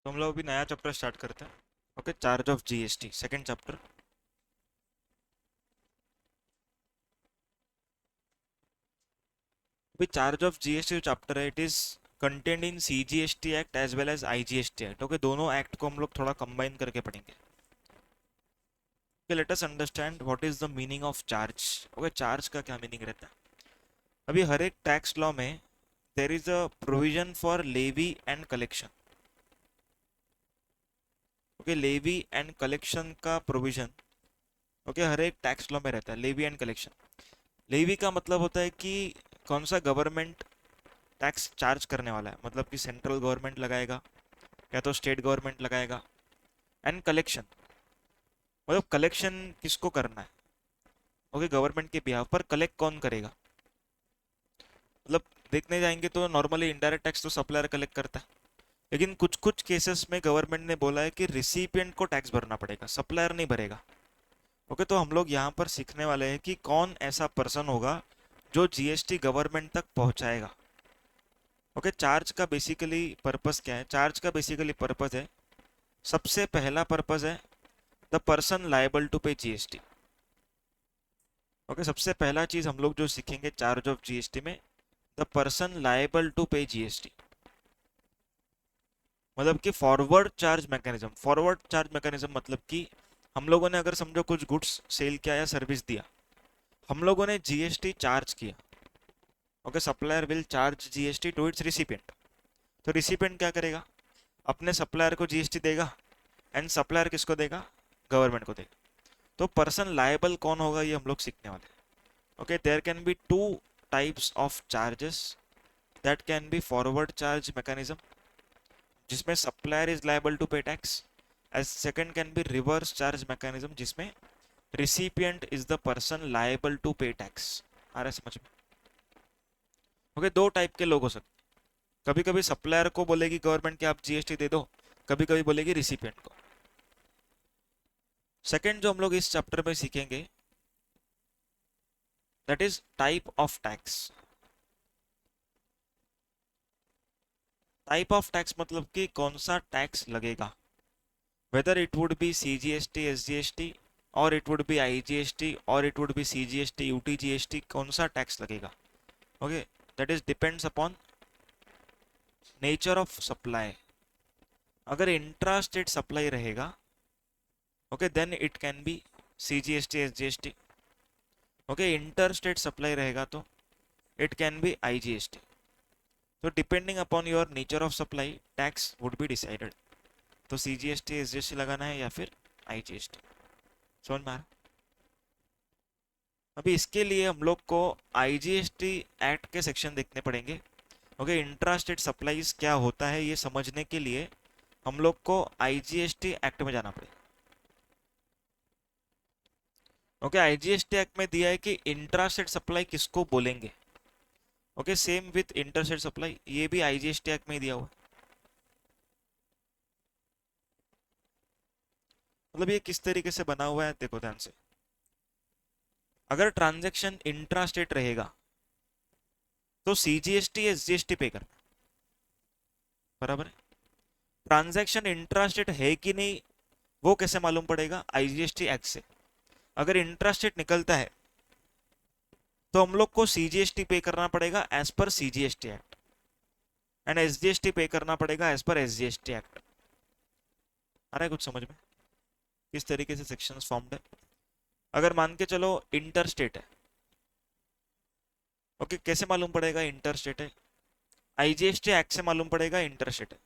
तो हम लोग अभी नया चैप्टर स्टार्ट करते हैं। Okay, charge of GST second chapter. अभी चार्ज ऑफ जीएसटी जो चैप्टर है, it is contained in CGST act as well as IGST act. Okay, दोनों एक्ट को हम लोग थोड़ा कंबाइन करके पढ़ेंगे। Okay, let us understand what is the meaning of charge. Okay, charge का क्या मीनिंग रहता है। अभी हर एक टैक्स लॉ में there is a provision for levy and collection. Okay, levy and collection का प्रोविजन ओके हर एक टैक्स लॉ में रहता है, लेवी एंड कलेक्शन। लेवी का मतलब होता है कि कौन सा गवर्नमेंट टैक्स चार्ज करने वाला है, मतलब कि सेंट्रल गवर्नमेंट लगाएगा या तो स्टेट गवर्नमेंट लगाएगा। एंड कलेक्शन मतलब कलेक्शन किसको करना है। ओके, गवर्नमेंट के बिहाफ पर कलेक्ट कौन करेगा। मतलब देखने जाएंगे तो नॉर्मली इनडायरेक्ट टैक्स तो सप्लायर कलेक्ट करता है, लेकिन कुछ कुछ केसेस में गवर्नमेंट ने बोला है कि रिसिपिएंट को टैक्स भरना पड़ेगा, सप्लायर नहीं भरेगा। ओके, तो हम लोग यहाँ पर सीखने वाले हैं कि कौन ऐसा पर्सन होगा जो जीएसटी गवर्नमेंट तक पहुँचाएगा। ओके, चार्ज का बेसिकली पर्पस क्या है। चार्ज का बेसिकली पर्पस है, सबसे पहला पर्पस है the person liable to pay GST. Okay, सबसे पहला चीज हम लोग जो सीखेंगे चार्ज ऑफ जीएसटी में, the person liable to pay GST. मतलब कि forward charge mechanism. Forward charge mechanism मतलब कि हम लोगों ने अगर समझो कुछ गुड्स सेल किया या सर्विस दिया, हम लोगों ने जीएसटी चार्ज किया। Okay, supplier will charge GST to its recipient. तो रिसिपिएंट क्या करेगा, अपने सप्लायर को जीएसटी देगा, एंड सप्लायर किसको देगा, गवर्नमेंट को देगा। तो पर्सन लायबल कौन होगा ये हम लोग सीखने वाले हैं। Okay, there can be two types of charges that can be forward charge mechanism, जिसमें supplier is liable to pay tax. As second can be reverse charge mechanism, जिसमें recipient is the person liable to pay tax. आ रहा है समझ में। Okay, दो type के लोग हो सकते। कभी कभी सप्लायर को बोलेगी गवर्नमेंट कि आप जीएसटी दे दो, कभी कभी बोलेगी रिसिपिएंट को। सेकंड जो हम लोग इस चैप्टर में सीखेंगे, that is type of tax. Type of tax मतलब कि कौन सा टैक्स लगेगा, whether it would be CGST, SGST, or it would be IGST, or it would be CGST, UTGST, कौन सा टैक्स लगेगा। Okay, that is depends upon nature of supply. अगर intra state supply रहेगा, okay, then it can be CGST, SGST. Okay, inter state supply रहेगा तो it can be IGST. तो depending upon your nature of supply tax would be decided. तो CGST, SGST लगाना है या फिर आईजीएसटी। समझ में आ रहा। अभी इसके लिए हम लोग को आईजीएसटी एक्ट के सेक्शन देखने पड़ेंगे। ओके, इंट्रा स्टेट सप्लाईज क्या होता है ये समझने के लिए हम लोग को आईजीएसटी एक्ट में जाना पड़ेगा। ओके, आईजीएसटी एक्ट में दिया है कि इंट्रा स्टेट सप्लाई किसको बोलेंगे। Okay, same with inter state supply, ये भी आईजीएसटी एक्ट में दिया हुआ है। मतलब ये किस तरीके से बना हुआ है देखो ध्यान से। अगर ट्रांजैक्शन इंट्रा स्टेट रहेगा तो सीजीएसटी, एसजीएसटी पे करना, बराबर है। ट्रांजैक्शन इंट्रा स्टेट है कि नहीं वो कैसे मालूम पड़ेगा, आईजीएसटी एक्ट से। अगर इंट्रा स्टेट निकलता है तो हम लोग को सीजीएसटी पे करना पड़ेगा as per CGST act, and SGST पे करना पड़ेगा एज पर एसजीएसटी एक्ट। आ रहा है कुछ समझ में, किस तरीके से सेक्शंस फॉर्म्ड है। अगर मान के चलो इंटर स्टेट है, ओके, कैसे मालूम पड़ेगा इंटर स्टेट है, आईजीएसटी एक्ट से मालूम पड़ेगा इंटर स्टेट है।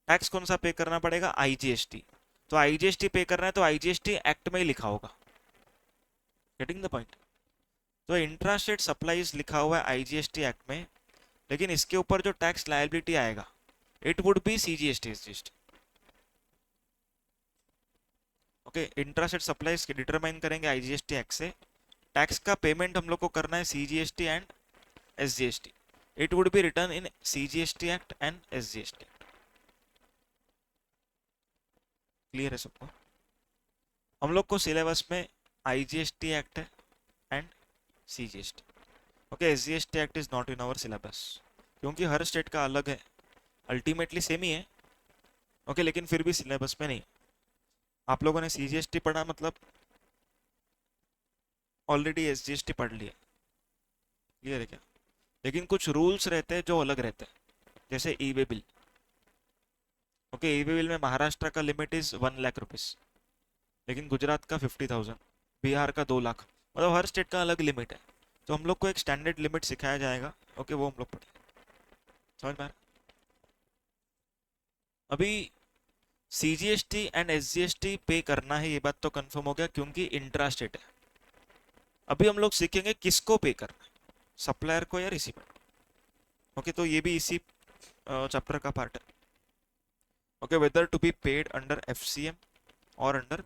टैक्स कौन सा पे करना पड़ेगा, आईजीएसटी। तो आईजीएसटी पे करना है तो आईजीएसटी एक्ट में ही लिखा होगा। Getting the point. तो इंट्रा स्टेट सप्लाईज लिखा हुआ है आईजीएसटी एक्ट में, लेकिन इसके ऊपर जो टैक्स लायबिलिटी आएगा it would be CGST, SGST. Okay, intra state supplies determine करेंगे आईजीएसटी एक्ट से। टैक्स का पेमेंट हम लोग को करना है CGST and SGST. It would be return in CGST act and SGST. Clear है सबको। हम लोग को सिलेबस में आईजीएसटी एक्ट है and CGST. Okay, SGST act is not in our syllabus क्योंकि हर स्टेट का अलग है, अल्टीमेटली सेम ही है ओके, लेकिन फिर भी सिलेबस में नहीं। आप लोगों ने सीजीएसटी पढ़ा मतलब ऑलरेडी एसजीएसटी पढ़ लिया, क्लियर है क्या? लेकिन कुछ रूल्स रहते हैं जो अलग रहते हैं, जैसे ई वे बिल। ओके, ई वे बिल में महाराष्ट्र का लिमिट इज 1 लाख रुपीज, लेकिन गुजरात का 50,000, बिहार का 2 लाख। मतलब हर स्टेट का अलग लिमिट है, तो हम लोग को एक स्टैंडर्ड लिमिट सिखाया जाएगा। ओके, वो हम लोग पढ़ेंगे। समझ में आ रहा है? अभी सीजीएसटी एंड एसजीएसटी पे करना है, ये बात तो कंफर्म हो गया, क्योंकि इंट्रा स्टेट है। अभी हम लोग सीखेंगे किसको पे करना है, सप्लायर को या रिसीवर। ओके, तो ये भी इसी चैप्टर का पार्ट है। Okay, whether to be paid under FCM or under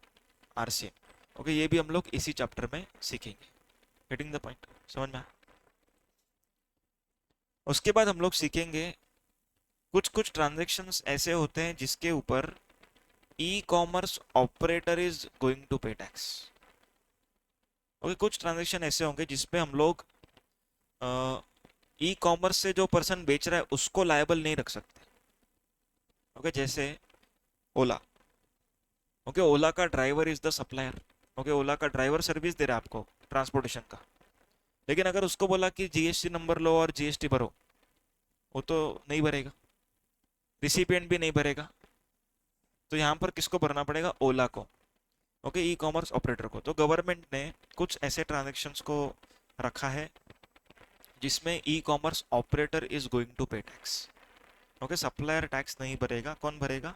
RCM. Okay, ये भी हम लोग इसी चैप्टर में सीखेंगे। Getting the point? समझ में आया? उसके बाद हम लोग सीखेंगे कुछ कुछ ट्रांजेक्शन्स ऐसे होते हैं जिसके ऊपर e commerce operator is going to pay tax. Okay, कुछ ट्रांजेक्शन ऐसे होंगे जिसपे हम लोग ई कॉमर्स से जो पर्सन बेच रहा है उसको लायबल नहीं रख सकते। ओके, जैसे ओला। ओके, ओला का driver is the supplier. Okay, Ola का ड्राइवर सर्विस दे रहा है आपको ट्रांसपोर्टेशन का, लेकिन अगर उसको बोला कि जीएसटी नंबर लो और जीएसटी भरो, वो तो नहीं भरेगा, रिसिपिएंट भी नहीं भरेगा। तो यहाँ पर किसको भरना पड़ेगा? ओला को। ओके, ई कॉमर्स ऑपरेटर को। तो गवर्नमेंट ने कुछ ऐसे ट्रांजेक्शन्स को रखा है जिसमें e commerce operator is going to pay tax. Okay, supplier tax नहीं भरेगा, कौन भरेगा?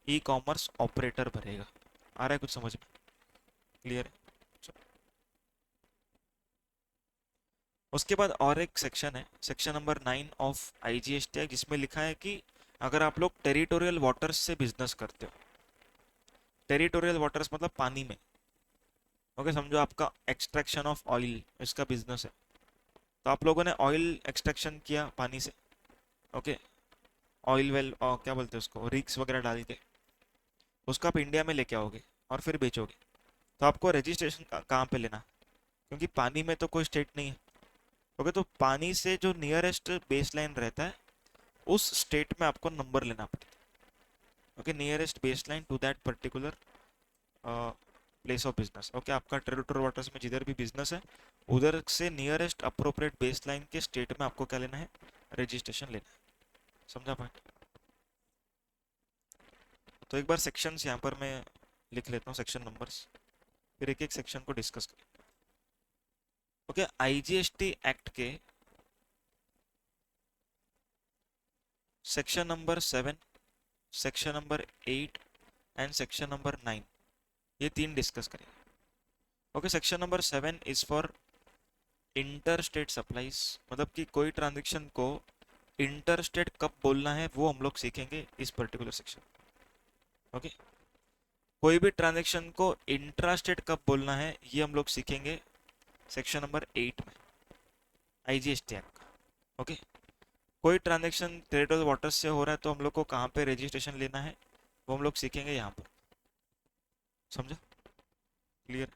ई कॉमर्स ऑपरेटर भरेगा। आ रहा है कुछ समझ में? क्लियर है? उसके बाद और एक सेक्शन है, सेक्शन नंबर 9 ऑफ आईजीएसटी है, जिसमें लिखा है कि अगर आप लोग टेरिटोरियल वाटर्स से बिजनेस करते हो, टेरिटोरियल वाटर्स मतलब पानी में। ओके, समझो आपका एक्सट्रैक्शन ऑफ ऑयल इसका बिजनेस है, तो आप लोगों ने ऑयल एक्सट्रैक्शन किया पानी से। ओके, ऑयल वेल और क्या बोलते हैं उसको, रिग्स वगैरह डाल के उसको आप इंडिया में लेके आओगे और फिर बेचोगे, तो आपको रजिस्ट्रेशन कहाँ पे लेना? क्योंकि पानी में तो कोई स्टेट नहीं है। ओके, तो पानी से जो नियरेस्ट बेस लाइन रहता है उस स्टेट में आपको नंबर लेना पड़ेगा। Okay, nearest base line to that particular place of business. Okay, आपका टेरिटोरियल वाटर्स में जिधर भी बिजनेस है उधर से नियरेस्ट अप्रोप्रिएट बेस लाइन के स्टेट में आपको क्या लेना है? रजिस्ट्रेशन लेना है। समझा पॉइंट? तो एक बार सेक्शंस यहाँ पर मैं लिख लेता हूँ, सेक्शन नंबर्स, फिर एक एक सेक्शन को डिस्कस करें। ओके, आईजीएसटी एक्ट के section number 7, section number 8 and section number 9, ये तीन डिस्कस करेंगे। Okay, section number 7 is for inter state supplies, मतलब कि कोई ट्रांजेक्शन को इंटर स्टेट कब बोलना है वो हम लोग सीखेंगे इस पर्टिकुलर सेक्शन। ओके, कोई भी ट्रांजेक्शन को इंट्रा स्टेट कब बोलना है ये हम लोग सीखेंगे सेक्शन नंबर 8 में, आईजीएसटी एक्ट का। ओके, कोई ट्रांजेक्शन टेरिटोरियल वाटर्स से हो रहा है तो हम लोग को कहाँ पे रजिस्ट्रेशन लेना है वो हम लोग सीखेंगे यहाँ पर। समझा? क्लियर?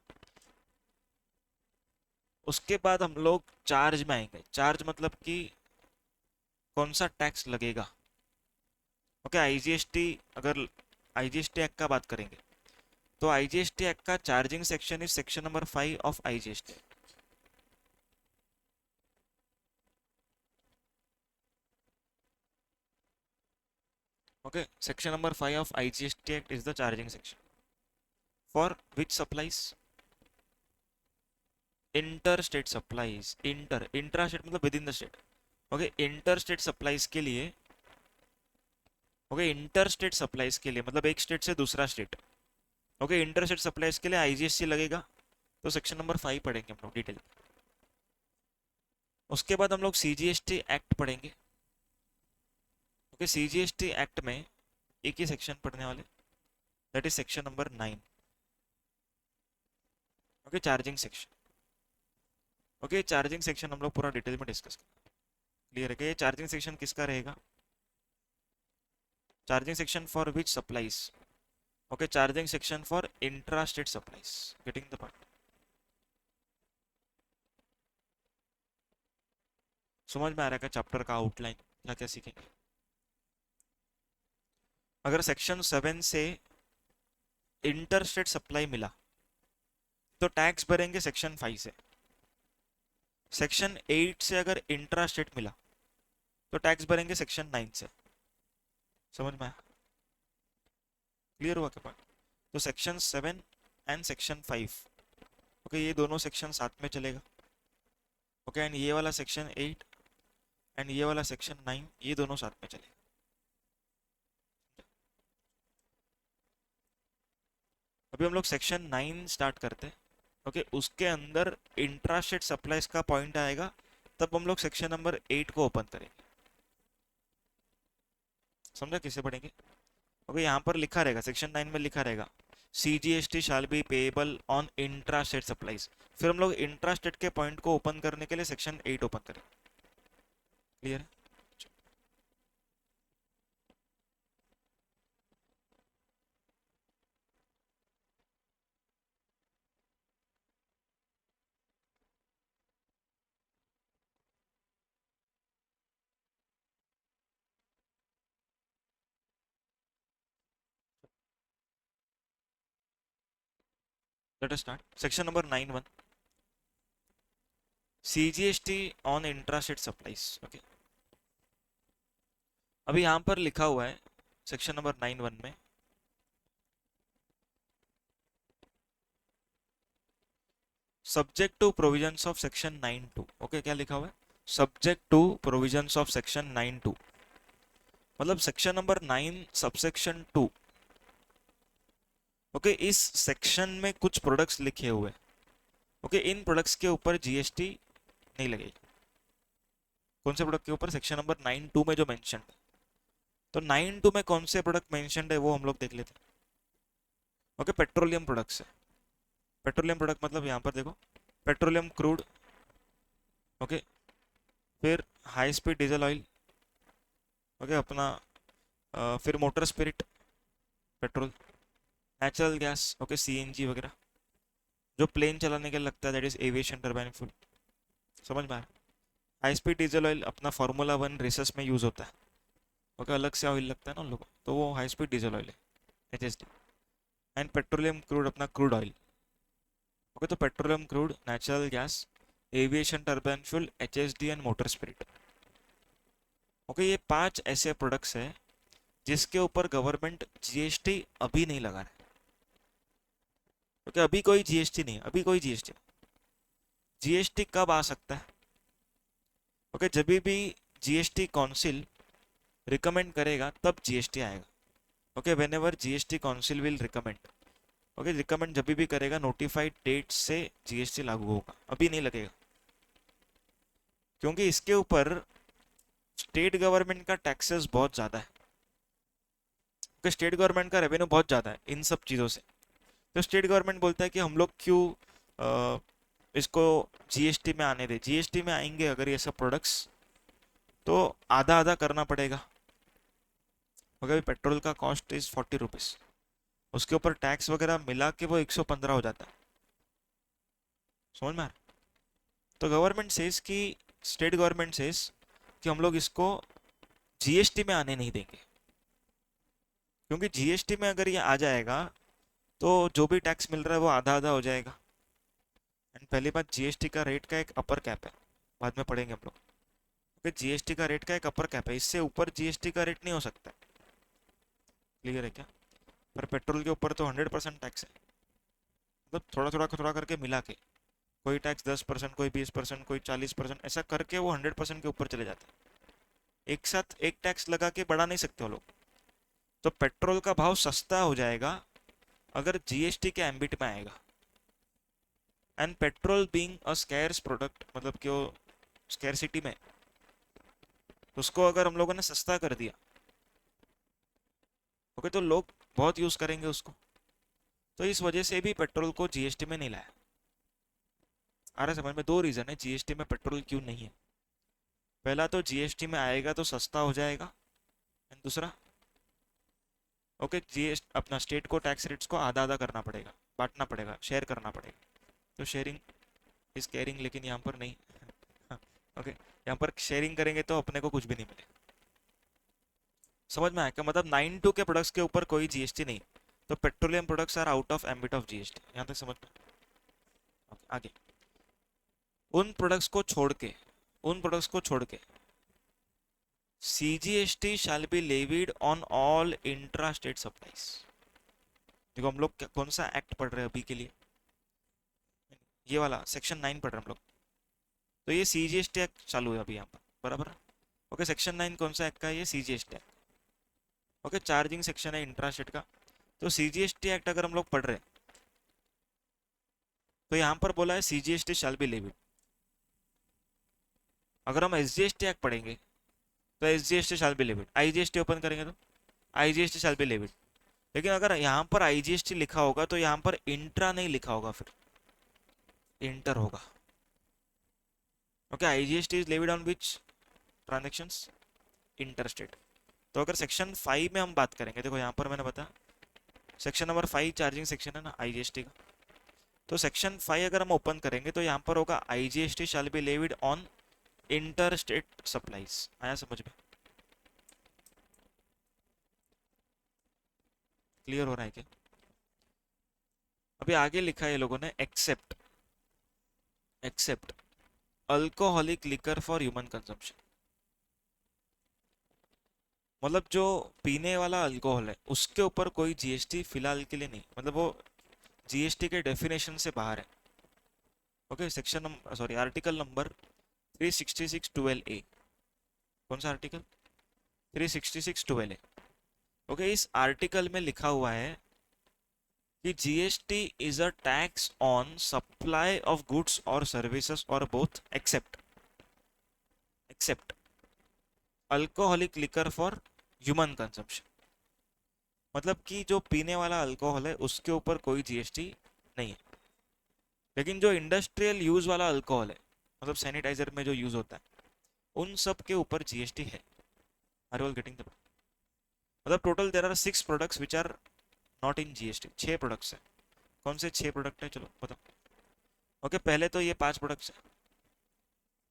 उसके बाद हम लोग चार्ज में आएंगे। चार्ज मतलब कि कौन सा टैक्स लगेगा। ओके, आईजीएसटी, अगर आईजीएसटी एक्ट का बात करेंगे तो आईजीएसटी एक्ट का charging section is section number 5 of IGST. Okay, section number 5 of IGST act is the charging section for which supplies? Inter state supplies. Intra state मतलब within the state. Okay, inter state supplies के लिए, okay, inter state supplies के लिए मतलब एक state से दूसरा state. Okay, inter state supplies के लिए आईजीएसटी लगेगा, तो सेक्शन नंबर 5 पढ़ेंगे हम लोग डिटेल। उसके बाद हम लोग सीजीएसटी एक्ट पढ़ेंगे। ओके, सीजीएसटी एक्ट में एक ही सेक्शन पढ़ने वाले, that is section number 9। Okay, charging section. Okay, charging section हम लोग पूरा डिटेल में डिस्कस करेंगे। क्लियर है क्या? ये चार्जिंग सेक्शन किसका रहेगा? Charging section for which supplies? Okay, charging section for intra state supplies. Getting the point? समझ में आ रहा है क्या चैप्टर का आउटलाइन, क्या क्या सीखेंगे? अगर सेक्शन 7 से इंटर स्टेट सप्लाई मिला तो टैक्स भरेंगे सेक्शन 5 से। सेक्शन 8 से अगर इंट्रा स्टेट मिला तो टैक्स भरेंगे सेक्शन 9 से। समझ में आया? क्लियर हुआ क्या पॉइंट? तो सेक्शन 7 एंड सेक्शन 5, ओके, ये दोनों सेक्शन साथ में चलेगा। ओके, एंड ये वाला सेक्शन 8 एंड ये वाला सेक्शन 9, ये दोनों साथ में चलेगा। अभी हम लोग सेक्शन 9 स्टार्ट करते हैं। ओके, उसके अंदर इंट्रास्टेट सप्लाईज का पॉइंट आएगा, तब हम लोग सेक्शन नंबर 8 को ओपन करेंगे। समझा किसे पढ़ेंगे? ओके, यहाँ पर लिखा रहेगा, सेक्शन 9 में लिखा रहेगा CGST shall be payable on intrastate supplies. फिर हम लोग इंट्रास्टेट के पॉइंट को ओपन करने के लिए सेक्शन 8 ओपन करेंगे। क्लियर है? Let us start section number 9(1), CGST on intrastate supplies. Okay, अभी यहाँ पर लिखा हुआ है सेक्शन नंबर 9(1) में, subject to provisions of section 9(2). Okay, क्या लिखा हुआ है? Subject to provisions of section 9(2), मतलब सेक्शन नंबर 9 सबसेक्शन 2। ओके, इस सेक्शन में कुछ प्रोडक्ट्स लिखे हुए। ओके, इन प्रोडक्ट्स के ऊपर जीएसटी नहीं लगेगी। कौन से प्रोडक्ट के ऊपर? सेक्शन नंबर 9(2) में जो मेंशन है। तो 9(2) में कौन से प्रोडक्ट मेंशनड है वो हम लोग देख लेते हैं। ओके, पेट्रोलियम प्रोडक्ट्स है। पेट्रोलियम प्रोडक्ट मतलब यहाँ पर देखो, पेट्रोलियम क्रूड, ओके, फिर high speed diesel oil, okay, अपना फिर motor spirit petrol, natural gas, okay, CNG वगैरह, जो प्लेन चलाने के लिए लगता है, that is aviation turbine fuel. समझ में आया? हाई स्पीड डीजल ऑयल अपना फार्मूला 1 रेसेस में यूज होता है। ओके, अलग से ऑयल लगता है ना उन लोगों को, तो वो हाई स्पीड डीजल ऑयल है, HSD। एंड पेट्रोलियम क्रूड अपना क्रूड ऑयल। ओके, तो petroleum crude, natural gas, aviation turbine fuel, HSD and motor spirit. Okay, ये 5 ऐसे प्रोडक्ट्स हैं जिसके ऊपर गवर्नमेंट जीएसटी अभी नहीं लगा रहा है। क्योंकि अभी कोई जीएसटी नहीं है, अभी कोई जीएसटी। जीएसटी कब आ सकता है? ओके, जब भी जीएसटी काउंसिल रिकमेंड करेगा तब जीएसटी आएगा। Okay, when ever GST council will recommend, okay, recommend जब भी करेगा, नोटिफाइड डेट से जीएसटी लागू होगा, अभी नहीं लगेगा। क्योंकि इसके ऊपर स्टेट गवर्नमेंट का टैक्सेस बहुत ज़्यादा है। क्योंकि स्टेट गवर्नमेंट का रेवेन्यू बहुत ज़्यादा है इन सब चीज़ों से। तो स्टेट गवर्नमेंट बोलता है कि हम लोग क्यों इसको जीएसटी में आने दे। जीएसटी में आएंगे अगर ये सब प्रोडक्ट्स, तो आधा आधा करना पड़ेगा। अगर पेट्रोल का कॉस्ट इज 40 रुपीज़, उसके ऊपर टैक्स वगैरह मिला के वो 115 हो जाता है। समझ में आ रहा है? तो गवर्नमेंट सेज कि, स्टेट गवर्नमेंट सेज कि हम लोग इसको जीएसटी में आने नहीं देंगे। क्योंकि जीएसटी में अगर ये आ जाएगा तो जो भी टैक्स मिल रहा है वो आधा आधा हो जाएगा। एंड पहली बात, जीएसटी का रेट का एक अपर कैप है, बाद में पढ़ेंगे हम लोग। क्योंकि जीएसटी का रेट का एक अपर कैप है, इससे ऊपर जीएसटी का रेट नहीं हो सकता। क्लियर है क्या? पर पेट्रोल के ऊपर तो 100% टैक्स है। मतलब थोड़ा करके मिला के, कोई टैक्स 10%, कोई 20%, कोई 40%, ऐसा करके वो 100% के ऊपर चले जाते हैं। एक साथ एक टैक्स लगा के बढ़ा नहीं सकते वो लोग। तो पेट्रोल का भाव सस्ता हो जाएगा अगर जीएसटी के एम्बिट में आएगा। And petrol being a scarce product, मतलब कि वो स्कैरसिटी में, उसको अगर हम लोगों ने सस्ता कर दिया, ओके, तो लोग बहुत यूज करेंगे उसको। तो इस वजह से भी पेट्रोल को जीएसटी में नहीं लाया। आ रहा है समझ में? 2 रीजन है जीएसटी में पेट्रोल क्यों नहीं है। पहला तो जीएसटी में आएगा तो सस्ता हो जाएगा, एंड दूसरा, ओके, जीएस अपना स्टेट को टैक्स रेट्स को आधा आधा करना पड़ेगा, बांटना पड़ेगा, शेयर करना पड़ेगा। तो शेयरिंग इज केयरिंग, लेकिन यहाँ पर नहीं। ओके, यहाँ पर शेयरिंग करेंगे तो अपने को कुछ भी नहीं मिलेगा। समझ में आया क्या? मतलब 9(2) के प्रोडक्ट्स के ऊपर कोई जीएसटी नहीं, तो petroleum products are out of ambit of GST. यहाँ तक समझ में? Okay, आगे। उन प्रोडक्ट्स को छोड़ के, उन प्रोडक्ट्स को छोड़ के CGST shall be levied on all intra-state supplies। देखो हम लोग कौन सा एक्ट पढ़ रहे हैं अभी के लिए? ये वाला सेक्शन 9 पढ़ रहे हैं हम लोग। तो ये CGST एक्ट चालू है अभी यहाँ पर, बराबर। ओके, सेक्शन 9 कौन सा एक्ट का है? ये CGST act. Okay, charging section है इंट्रा-स्टेट का। तो CGST एक्ट अगर हम लोग पढ़ रहे हैं तो यहाँ पर बोला है CGST shall be levied। अगर हम SGST एक्ट पढ़ेंगे तो SGST shall be levied। IGST open करेंगे तो IGST shall be levied। लेकिन अगर यहाँ पर IGST लिखा होगा तो यहाँ पर इंट्रा नहीं लिखा होगा, फिर इंटर होगा। Okay, IGST is levied on which transactions? Interstate. तो अगर सेक्शन 5 में हम बात करेंगे, देखो यहाँ पर मैंने बताया सेक्शन नंबर 5 चार्जिंग सेक्शन है ना IGST का। तो सेक्शन 5 अगर हम ओपन करेंगे तो यहाँ पर होगा IGST shell be levied on inter state supplies. आया समझ में? क्लियर हो रहा है क्या? अभी आगे लिखा है ये लोगों ने, except alcoholic liquor for human consumption. मतलब जो पीने वाला अल्कोहल है उसके ऊपर कोई जीएसटी फिलहाल के लिए नहीं, मतलब वो जीएसटी के डेफिनेशन से बाहर है। Okay, section sorry article number 366(12)(a). कौन सा आर्टिकल? 366(12)(a). ओके, इस आर्टिकल में लिखा हुआ है कि GST is a tax on supply of goods or services or both except alcoholic liquor for human consumption. मतलब कि जो पीने वाला अल्कोहल है उसके ऊपर कोई जीएसटी नहीं है, लेकिन जो इंडस्ट्रियल यूज वाला अल्कोहल है, मतलब सैनिटाइजर में जो यूज होता है, उन सब के ऊपर जीएसटी है। Are you all getting the? मतलब total there are 6 products which are not in GST. 6 products है। कौन से 6 प्रोडक्ट है चलो बताओ। ओके, पहले तो ये 5 प्रोडक्ट्स है,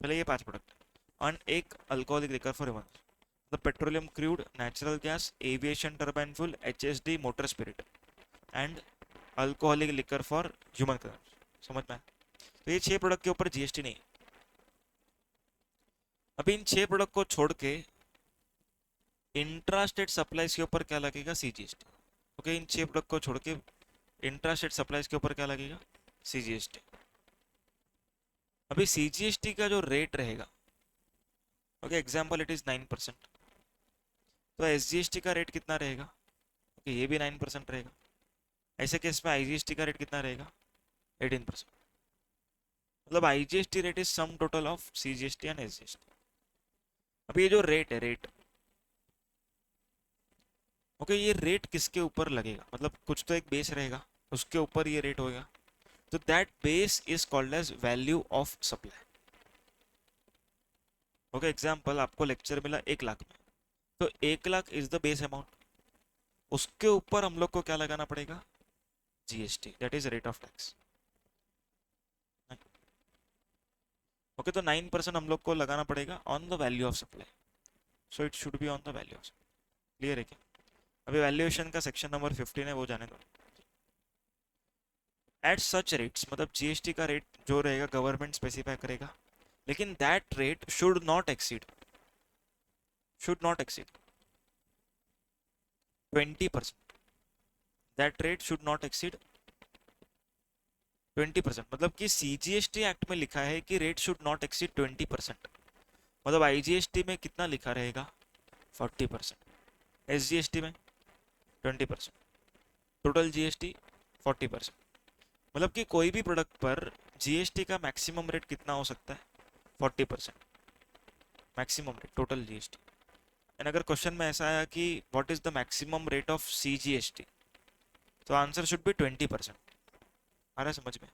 पहले ये 5 प्रोडक्ट और एक alcoholic liquor for human, the petroleum crude, natural gas, aviation turbine fuel, HSD, motor spirit and alcoholic liquor for human consumption. समझ में आया? तो ये 6 प्रोडक्ट के ऊपर जीएसटी नहीं। अभी इन 6 प्रोडक्ट को छोड़ के इंट्रा स्टेट सप्लाईज के ऊपर क्या लगेगा? CGST। ओके, इन 6 प्रोडक्ट को छोड़ के इंट्रा स्टेट सप्लाईज के ऊपर क्या लगेगा? CGST। अभी CGST का जो रेट रहेगा, ओके एग्जाम्पल इट इज 9%, तो SGST का रेट कितना रहेगा? ओके, ये भी 9% रहेगा। ऐसे केस में IGST का रेट कितना रहेगा? 18%। मतलब IGST rate is sum total of CGST and SGST। अब ये जो रेट है, रेट, ओके ये रेट किसके ऊपर लगेगा? मतलब कुछ तो एक बेस रहेगा, उसके ऊपर ये रेट होगा, तो that base is called as value of supply. Okay, example आपको लेक्चर मिला 1 लाख में, तो 1 lakh is the base amount, उसके ऊपर हम लोग को क्या लगाना पड़ेगा? GST, that is rate of tax. Okay, तो 9% हम लोग को लगाना पड़ेगा on the value of supply, so it should be on the value of. Clear है क्या? अभी वैल्यूएशन का सेक्शन नंबर 15 है, वो जाने दो। एट सच रेट्स, मतलब जीएसटी का रेट जो रहेगा गवर्नमेंट स्पेसिफाई करेगा, लेकिन that rate should not exceed 20%। That rate should not exceed 20%। मतलब कि CGST एक्ट में लिखा है कि रेट शुड नॉट एक्सीड 20%, मतलब IGST में कितना लिखा रहेगा? 40%, SGST में 20%, टोटल GST 40%। मतलब कि कोई भी प्रोडक्ट पर GST का मैक्सिमम रेट कितना हो सकता है? 40% maximum rate total GST। And अगर क्वेश्चन में ऐसा आया कि what is the maximum rate of CGST, तो आंसर शुड बी 20%। आ रहा है समझ में?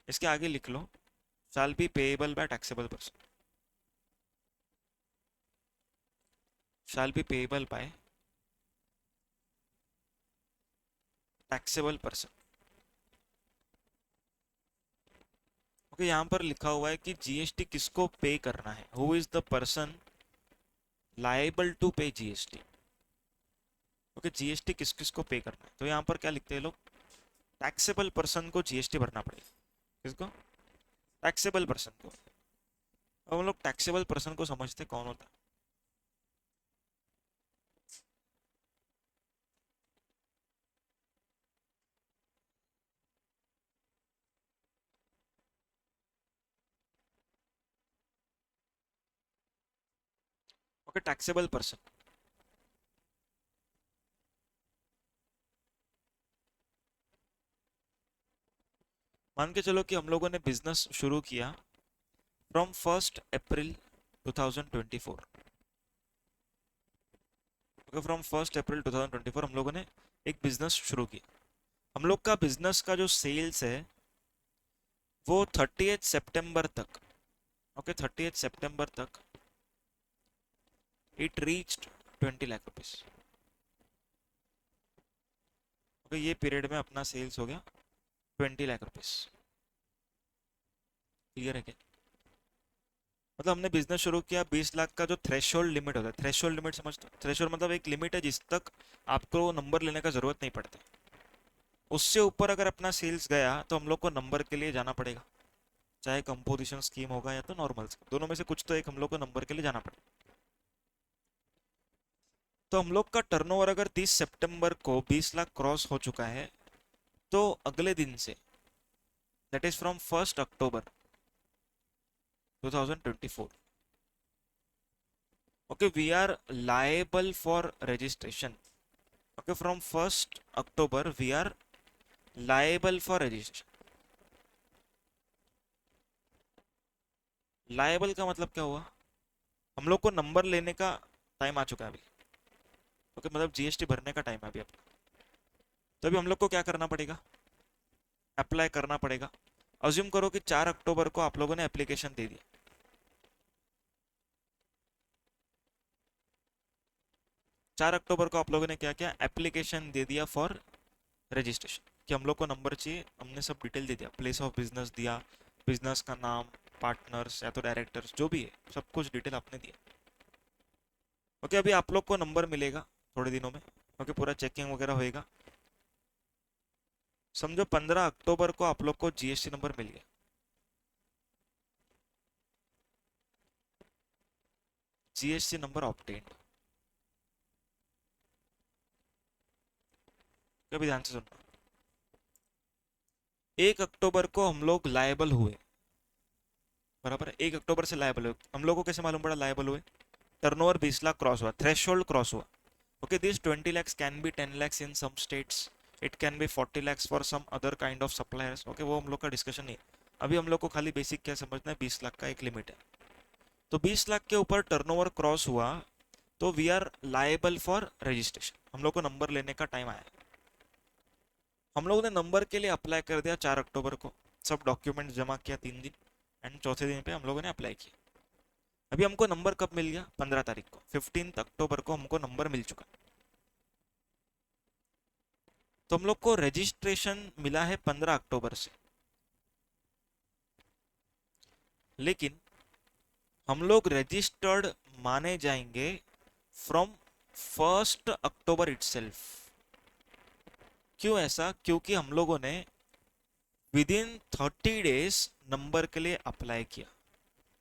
इसके आगे लिख लो, shall be payable by taxable person, shall be payable by taxable person. Okay, यहाँ पर लिखा हुआ है कि GST किसको पे करना है, who is the person liable to pay GST. Okay, GST किस किस को पे करना है, तो यहाँ पर क्या लिखते हैं लोग, टैक्सेबल पर्सन को जीएसटी भरना पड़ेगा। किसको? टैक्सेबल पर्सन को। अब हम लोग टैक्सेबल पर्सन को समझते कौन होता है। ओके, टैक्सेबल पर्सन, मान के चलो कि हम लोगों ने बिजनेस शुरू किया फ्रॉम 1 अप्रैल 2024। ओके, फ्रॉम 1 अप्रैल 2024 हम लोगों ने एक बिजनेस शुरू किया। हम लोग का बिजनेस का जो सेल्स है वो 30 सितंबर तक, ओके 30 सितंबर तक it reached 20 lakh rupees. Okay, ये पीरियड में अपना सेल्स हो गया 20 लाख रुपीज। क्लियर है क्या? मतलब हमने बिजनेस शुरू किया 20 लाख का, जो थ्रेशोल्ड लिमिट होता है, थ्रेशोल्ड लिमिट समझते हो? थ्रेशोल्ड मतलब एक लिमिट है जिस तक आपको नंबर लेने का जरूरत नहीं पड़ता। उससे ऊपर अगर अपना सेल्स गया तो हम लोग को नंबर के लिए जाना पड़ेगा, चाहे कंपोजिशन स्कीम होगा या तो नॉर्मल स्कीम, दोनों में से कुछ तो एक हम लोग को नंबर के लिए जाना पड़ेगा। तो हम लोग का टर्नओवर अगर 30 सितंबर को 20 लाख क्रॉस हो चुका है तो अगले दिन से, that is from 1 October 2024, okay we are liable for registration. Okay, from 1 October we are liable for registration. Liable का मतलब क्या हुआ? हम लोग को नंबर लेने का टाइम आ चुका है अभी। ओके, मतलब जीएसटी भरने का टाइम है अभी आपका। तो अभी हम लोग को क्या करना पड़ेगा? अप्लाई करना पड़ेगा। अज्यूम करो कि 4 अक्टूबर को आप लोगों ने एप्लीकेशन दे दिया। 4 अक्टूबर को आप लोगों ने क्या किया? एप्लीकेशन दे दिया फॉर रजिस्ट्रेशन, कि हम लोग को नंबर चाहिए। हमने सब डिटेल दे दिया, प्लेस ऑफ बिजनेस दिया, बिजनेस का नाम, पार्टनर्स या तो डायरेक्टर्स जो भी है, सब कुछ डिटेल आपने दिया। ओके, अभी आप लोग को नंबर मिलेगा थोड़े दिनों में। ओके, पूरा चेकिंग वगैरह होएगा। समझो 15 अक्टूबर को आप लोग को जीएसटी नंबर मिल गया। GST number obtained. कभी ध्यान से सुनना। 1 अक्टूबर को हम लोग लायबल हुए, बराबर है? 1 अक्टूबर से लायबल हुए। हम लोग को कैसे मालूम पड़ा लायबल हुए? टर्नओवर 20 लाख क्रॉस हुआ, थ्रेशोल्ड क्रॉस हुआ। Okay, this 20 lakhs can be 10 lakhs in some states, it can be 40 lakhs for some other kind of suppliers. Okay, वो हम लोग का डिस्कशन नहीं है अभी। हम लोग को खाली बेसिक क्या समझना है, 20 लाख का एक लिमिट है। तो 20 लाख के ऊपर टर्नओवर क्रॉस हुआ तो we are liable for registration, हम लोग को नंबर लेने का टाइम आया। हम लोगों ने नंबर के लिए अप्लाई कर दिया 4 अक्टूबर को, सब डॉक्यूमेंट जमा किया 3 दिन, एंड चौथे दिन पे हम लोगों ने अप्लाई किया। अभी हमको नंबर कब मिल गया? 15 तारीख को, 15 अक्टूबर को हमको नंबर मिल चुका। तो हम लोग को रजिस्ट्रेशन मिला है 15 अक्टूबर से, लेकिन हम लोग रजिस्टर्ड माने जाएंगे फ्रॉम 1 अक्टूबर इटसेल्फ। क्यों ऐसा? क्योंकि हम लोगों ने विद इन 30 डेज नंबर के लिए अप्लाई किया।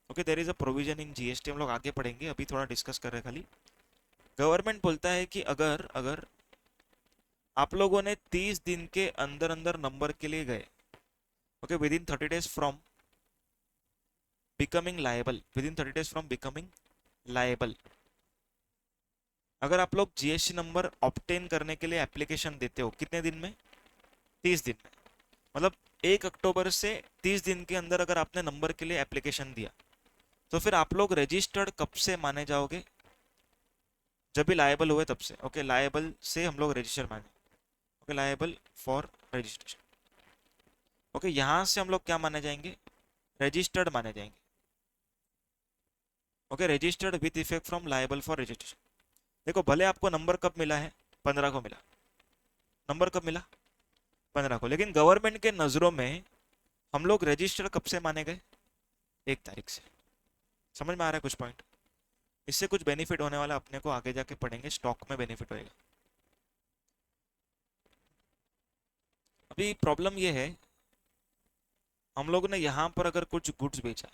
Okay, there is a provision in GST, हम लोग आगे पढ़ेंगे, अभी थोड़ा डिस्कस कर रहे हैं खाली। गवर्नमेंट बोलता है कि अगर अगर आप लोगों ने 30 दिन के अंदर अंदर नंबर के लिए गए, okay with in 30 days from becoming liable, with in 30 days from becoming liable, अगर आप लोग जीएसटी नंबर ऑब्टेन करने के लिए एप्लीकेशन देते हो कितने दिन में? 30 दिन में। मतलब 1 अक्टूबर से 30 दिन के अंदर अगर आपने नंबर के लिए एप्लीकेशन दिया तो फिर आप लोग रजिस्टर्ड कब से माने जाओगे? जब भी लायबल हुए तब से। ओके, लायबल से हम लोग रजिस्टर माने। Okay, liable for registration. Okay, यहां से हम लोग क्या माने जाएंगे? रजिस्टर्ड माने जाएंगे। Okay, registered with effect from liable for registration. देखो, भले आपको नंबर कब मिला है? 15 को मिला। नंबर कब मिला? 15 को। लेकिन गवर्नमेंट के नजरों में हम लोग रजिस्टर्ड कब से माने गए? 1 तारीख से। समझ में आ रहा है कुछ पॉइंट? इससे कुछ बेनिफिट होने वाला अपने को आगे जाके पढ़ेंगे, स्टॉक में बेनिफिट होएगा। अभी प्रॉब्लम ये है, हम लोग ने यहाँ पर अगर कुछ गुड्स बेचा,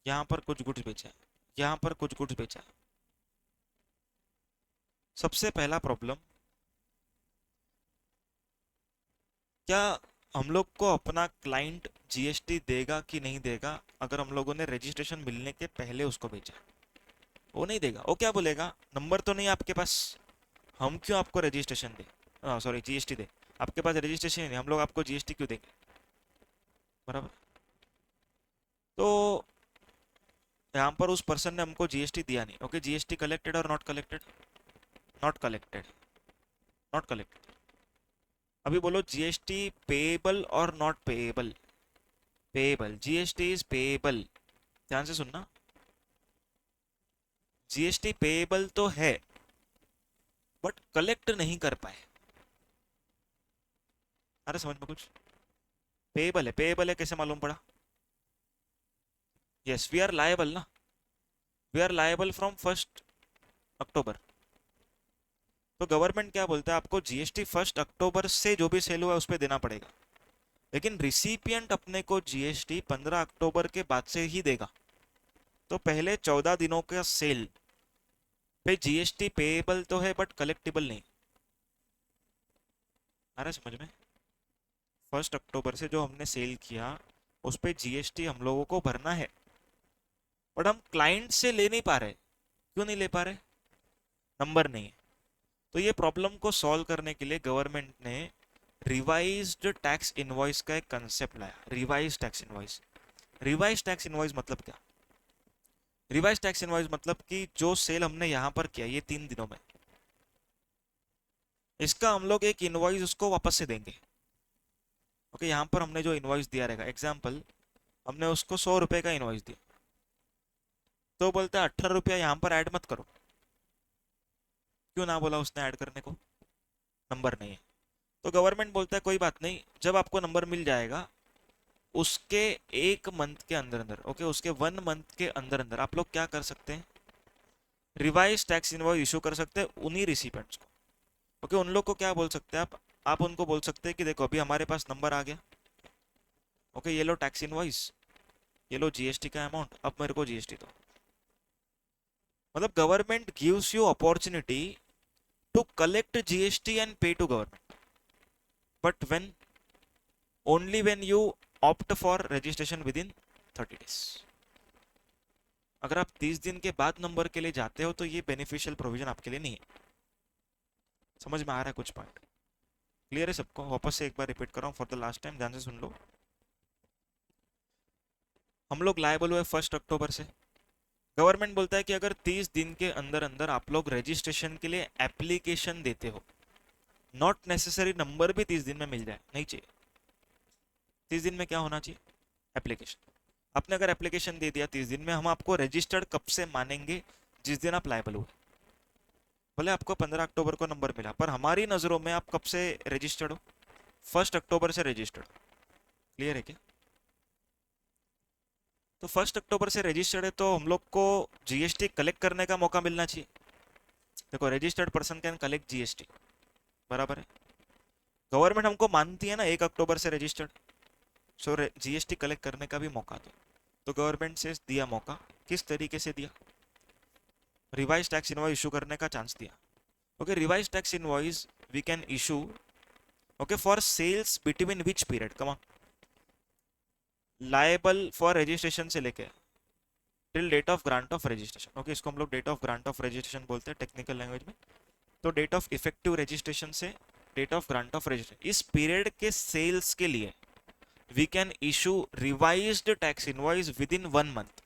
यहाँ पर कुछ गुड्स बेचा, यहाँ पर कुछ गुड्स बेचा, सबसे पहला प्रॉब्लम, क्या हम लोग को अपना क्लाइंट जीएसटी देगा कि नहीं देगा अगर हम लोगों ने रजिस्ट्रेशन मिलने के पहले उसको बेचा? वो नहीं देगा। वो क्या बोलेगा, नंबर तो नहीं आपके पास, हम क्यों आपको रजिस्ट्रेशन दे, सॉरी जीएसटी दे, आपके पास रजिस्ट्रेशन ही नहीं, हम लोग आपको जीएसटी क्यों देंगे? बराबर। तो यहाँ पर उस पर्सन ने हमको जीएसटी दिया नहीं, ओके, जीएसटी कलेक्टेड और not collected? Not collected, not collected. अभी बोलो जीएसटी पेएबल और not payable? Payable, GST is payable, ध्यान से सुनना, जीएसटी पेएबल तो है बट कलेक्ट नहीं कर पाए। अरे समझ में कुछ? पेएबल है, पेएबल है कैसे मालूम पड़ा? यस, वी आर लायबल ना, वी आर लायबल फ्रॉम 1 अक्टूबर। तो गवर्नमेंट क्या बोलता है, आपको जीएसटी 1 अक्टूबर से जो भी सेल हुआ है उस पर देना पड़ेगा, लेकिन रिसिपिएंट अपने को जीएसटी 15 अक्टूबर के बाद से ही देगा। तो पहले 14 दिनों का सेल पे जीएसटी पेएबल तो है बट कलेक्टिबल नहीं। आ रहा है समझ में? 1 अक्टूबर से जो हमने सेल किया उस पे जीएसटी हम लोगों को भरना है, बट हम क्लाइंट से ले नहीं पा रहे। क्यों नहीं ले पा रहे? नंबर नहीं है। तो ये प्रॉब्लम को सॉल्व करने के लिए गवर्नमेंट ने रिवाइज्ड टैक्स इनवॉइस का एक कंसेप्ट लाया, revise tax invoice. Revise tax invoice मतलब क्या? रिवाइज टैक्स इनवॉइस मतलब कि जो सेल हमने यहाँ पर किया ये 3 दिनों में, इसका हम लोग एक इनवॉइस उसको वापस से देंगे। ओके, यहाँ पर हमने जो इनवॉइस दिया रहेगा, एग्जाम्पल हमने उसको 100 रुपये का इनवॉइस दिया, तो बोलता है 18 रुपया यहाँ पर ऐड मत करो। क्यों ना बोला उसने ऐड करने को? नंबर नहीं है। तो गवर्नमेंट बोलता है कोई बात नहीं, जब आपको नंबर मिल जाएगा उसके 1 मंथ के अंदर अंदर, ओके, उसके 1 मंथ के अंदर अंदर आप लोग क्या कर सकते हैं, रिवाइज टैक्स इनवॉइस इशू कर सकते हैं उन्हीं रिसिपेंट्स को। ओके, उन लोग को क्या बोल सकते हैं आप उनको बोल सकते हैं कि देखो अभी हमारे पास नंबर आ गया, ओके, ये लो टैक्स इनवॉइस, ये लो जीएसटी का अमाउंट, अब मेरे को जीएसटी दो। मतलब government gives you opportunity to collect GST and pay to government, but when, only when you opt for registration within 30 days। अगर आप 30 दिन के बाद नंबर के लिए जाते हो तो ये बेनिफिशियल प्रोविजन आपके लिए नहीं है। समझ में आ रहा है कुछ पॉइंट? क्लियर है सबको? वापस से एक बार रिपीट कर रहा हूँ फॉर द लास्ट टाइम, ध्यान से सुन लो। हम लोग लायबल हुए 1 अक्टूबर से। गवर्नमेंट बोलता है कि अगर 30 दिन के अंदर अंदर आप लोग रजिस्ट्रेशन के लिए एप्लीकेशन देते हो, नॉट नेसेसरी नंबर भी 30 दिन में मिल जाए, नहीं चाहिए। 30 दिन में क्या होना चाहिए? एप्लीकेशन। आपने अगर एप्लीकेशन दे दिया 30 दिन में, हम आपको रजिस्टर्ड कब से मानेंगे? जिस दिन आप लायबल हुए। भले आपको 15 अक्टूबर को नंबर मिला, पर हमारी नजरों में आप कब से रजिस्टर्ड हो? 1 अक्टूबर से रजिस्टर्ड। क्लियर है क्या? तो 1 अक्टूबर से रजिस्टर्ड है तो हम लोग को जीएसटी कलेक्ट करने का मौका मिलना चाहिए। देखो, registered person can collect GST, बराबर है। गवर्नमेंट हमको मानती है ना 1 अक्टूबर से रजिस्टर्ड, सो जीएसटी कलेक्ट करने का भी मौका दो। तो गवर्नमेंट से दिया मौका, किस तरीके से दिया? रिवाइज टैक्स इनवॉइस इशू करने का चांस दिया। Okay, revise tax invoice we can issue, okay, for sales between which period, come on, liable for registration से लेके till date of grant of registration. Okay, इसको हम लोग date of grant of registration बोलते हैं technical language में। तो date of effective registration से date of grant of registration, इस पीरियड के सेल्स के लिए we can issue revised tax invoice within 1 month.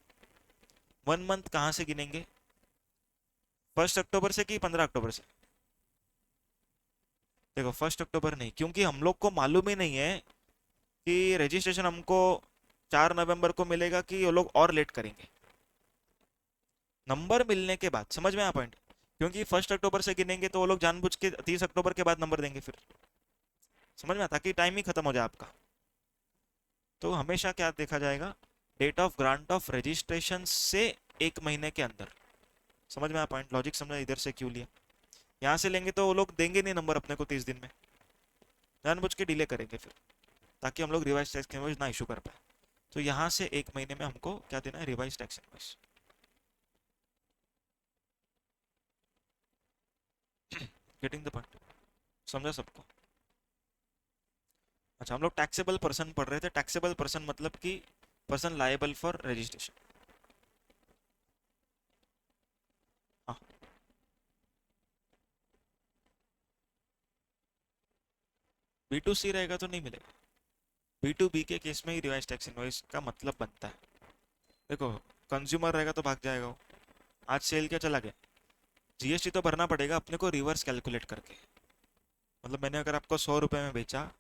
1 month कहां से गिनेंगे? 1 अक्टूबर से कि 15 अक्टूबर से? देखो, 1 अक्टूबर नहीं, क्योंकि हम लोग को मालूम ही नहीं है कि रजिस्ट्रेशन हमको 4 नवंबर को मिलेगा कि वो लोग और लेट करेंगे। नंबर मिलने के बाद, समझ में आ पॉइंट? क्योंकि 1 अक्टूबर से गिनेंगे तो वो लोग जानबूझ के 30 अक्टूबर के बाद नंबर देंगे फिर। समझ में आता? कि टाइम ही खत्म हो जाए आपका। तो हमेशा क्या देखा जाएगा? Date of grant of registration से 1 महीने के अंदर समझ में आया पॉइंट, लॉजिक समझा इधर से क्यों लिया। यहाँ से लेंगे तो वो लोग देंगे नहीं नंबर अपने को 30 दिन में, जानबूझ के डिले करेंगे फिर, ताकि हम लोग रिवाइज टैक्स इनवॉइस ना इशू कर पाए। तो यहाँ से 1 महीने में हमको क्या देना है, revise tax invoice. Getting the point, समझा सबको। अच्छा, हम लोग टैक्सेबल पर्सन पढ़ रहे थे। टैक्सेबल पर्सन मतलब कि पर्सन लायबल फॉर रजिस्ट्रेशन। हाँ, B2C रहेगा तो नहीं मिलेगा। B2B के केस में ही रिवाइज टैक्स इनवॉइस का मतलब बनता है। देखो, कंज्यूमर रहेगा तो भाग जाएगा वो। आज सेल क्या चला गया, जीएसटी तो भरना पड़ेगा अपने को रिवर्स कैलकुलेट करके। मतलब मैंने अगर आपको 100 रुपये में बेचा,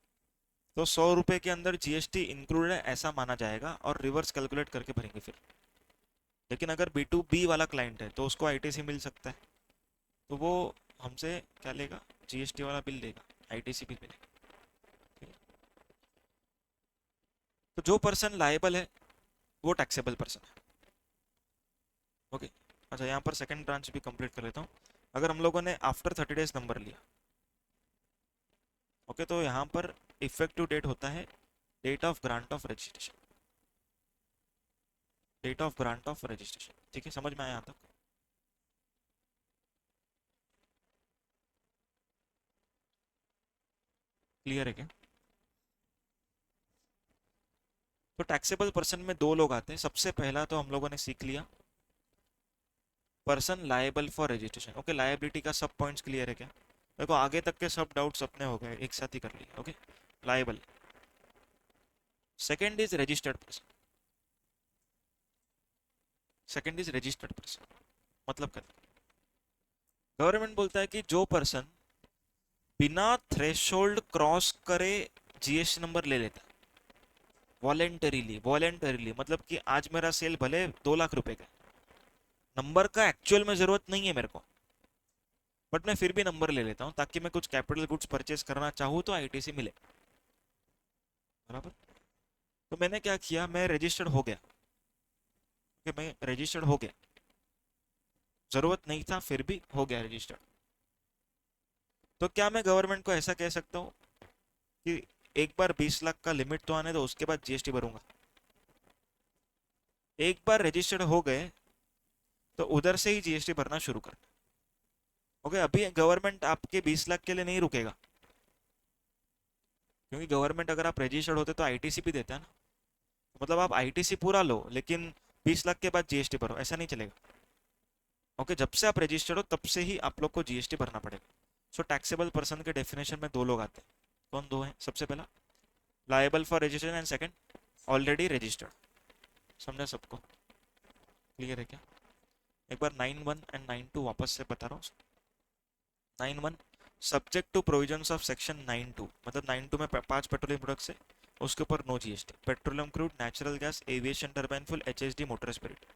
तो 100 रुपये के अंदर जीएसटी इंक्लूडेड है ऐसा माना जाएगा और रिवर्स कैलकुलेट करके भरेंगे फिर। लेकिन अगर B2B वाला क्लाइंट है तो उसको आईटीसी मिल सकता है, तो वो हमसे क्या लेगा, जीएसटी वाला बिल लेगा, आईटीसी बिल मिलेगा। ठीक है? तो जो पर्सन लायबल है वो टैक्सेबल पर्सन है। ओके। अच्छा, यहाँ पर सेकंड ब्रांच भी कंप्लीट कर लेता हूँ। अगर हम लोगों ने आफ्टर 30 डेज नंबर लिया, ओके, तो यहाँ पर इफेक्टिव डेट होता है date of grant of registration. Date of grant of registration, ठीक है, समझ में आया यहाँ तक। क्लियर है क्या? तो टैक्सेबल पर्सन में दो लोग आते हैं। सबसे पहला तो हम लोगों ने सीख लिया person liable for registration. Okay, liability का सब पॉइंट्स क्लियर है क्या? देखो, आगे तक के सब डाउट्स अपने हो गए, एक साथ ही कर लिए। Okay, liable. Second is registered person. Second is registered person मतलब क्या, गवर्नमेंट बोलता है कि जो पर्सन बिना थ्रेशोल्ड क्रॉस करे जीएसटी नंबर ले लेता है वॉलेंटरीली। वॉलेंटरीली मतलब कि आज मेरा सेल भले 2 लाख रुपए का, नंबर का एक्चुअल में जरूरत नहीं है मेरे को, बट मैं फिर भी नंबर ले लेता हूँ ताकि मैं कुछ कैपिटल गुड्स परचेस करना चाहूँ तो आईटीसी मिले। बराबर। तो मैंने क्या किया, मैं रजिस्टर्ड हो गया। कि मैं रजिस्टर्ड हो गया, जरूरत नहीं था फिर भी हो गया रजिस्टर्ड। तो क्या मैं गवर्नमेंट को ऐसा कह सकता हूँ कि एक बार 20 लाख का लिमिट तो आने दो, उसके बाद जीएसटी भरूंगा? एक बार रजिस्टर्ड हो गए तो उधर से ही जीएसटी भरना शुरू कर। ओके, अभी गवर्नमेंट आपके 20 लाख के लिए नहीं रुकेगा, क्योंकि गवर्नमेंट अगर आप रजिस्टर्ड होते तो आईटीसी भी देता है ना। मतलब आप आईटीसी पूरा लो लेकिन 20 लाख के बाद जीएसटी भरो, ऐसा नहीं चलेगा। ओके, जब से आप रजिस्टर्ड हो तब से ही आप लोग को जीएसटी भरना पड़ेगा। सो टैक्सेबल पर्सन के डेफिनेशन में दो लोग आते हैं। कौन दो हैं? सबसे पहला liable for registration and second already registered. समझा सबको? क्लियर है क्या? एक बार 9(1) एंड 9(2) वापस से बता रहा हूँ। 9(1) subject to provisions of section 9(2), मतलब 9(2) में 5 पेट्रोलियम प्रोडक्ट्स है, उसके ऊपर no GST. Petroleum crude, natural gas, aviation turbine fuel, HSD, motor spirit.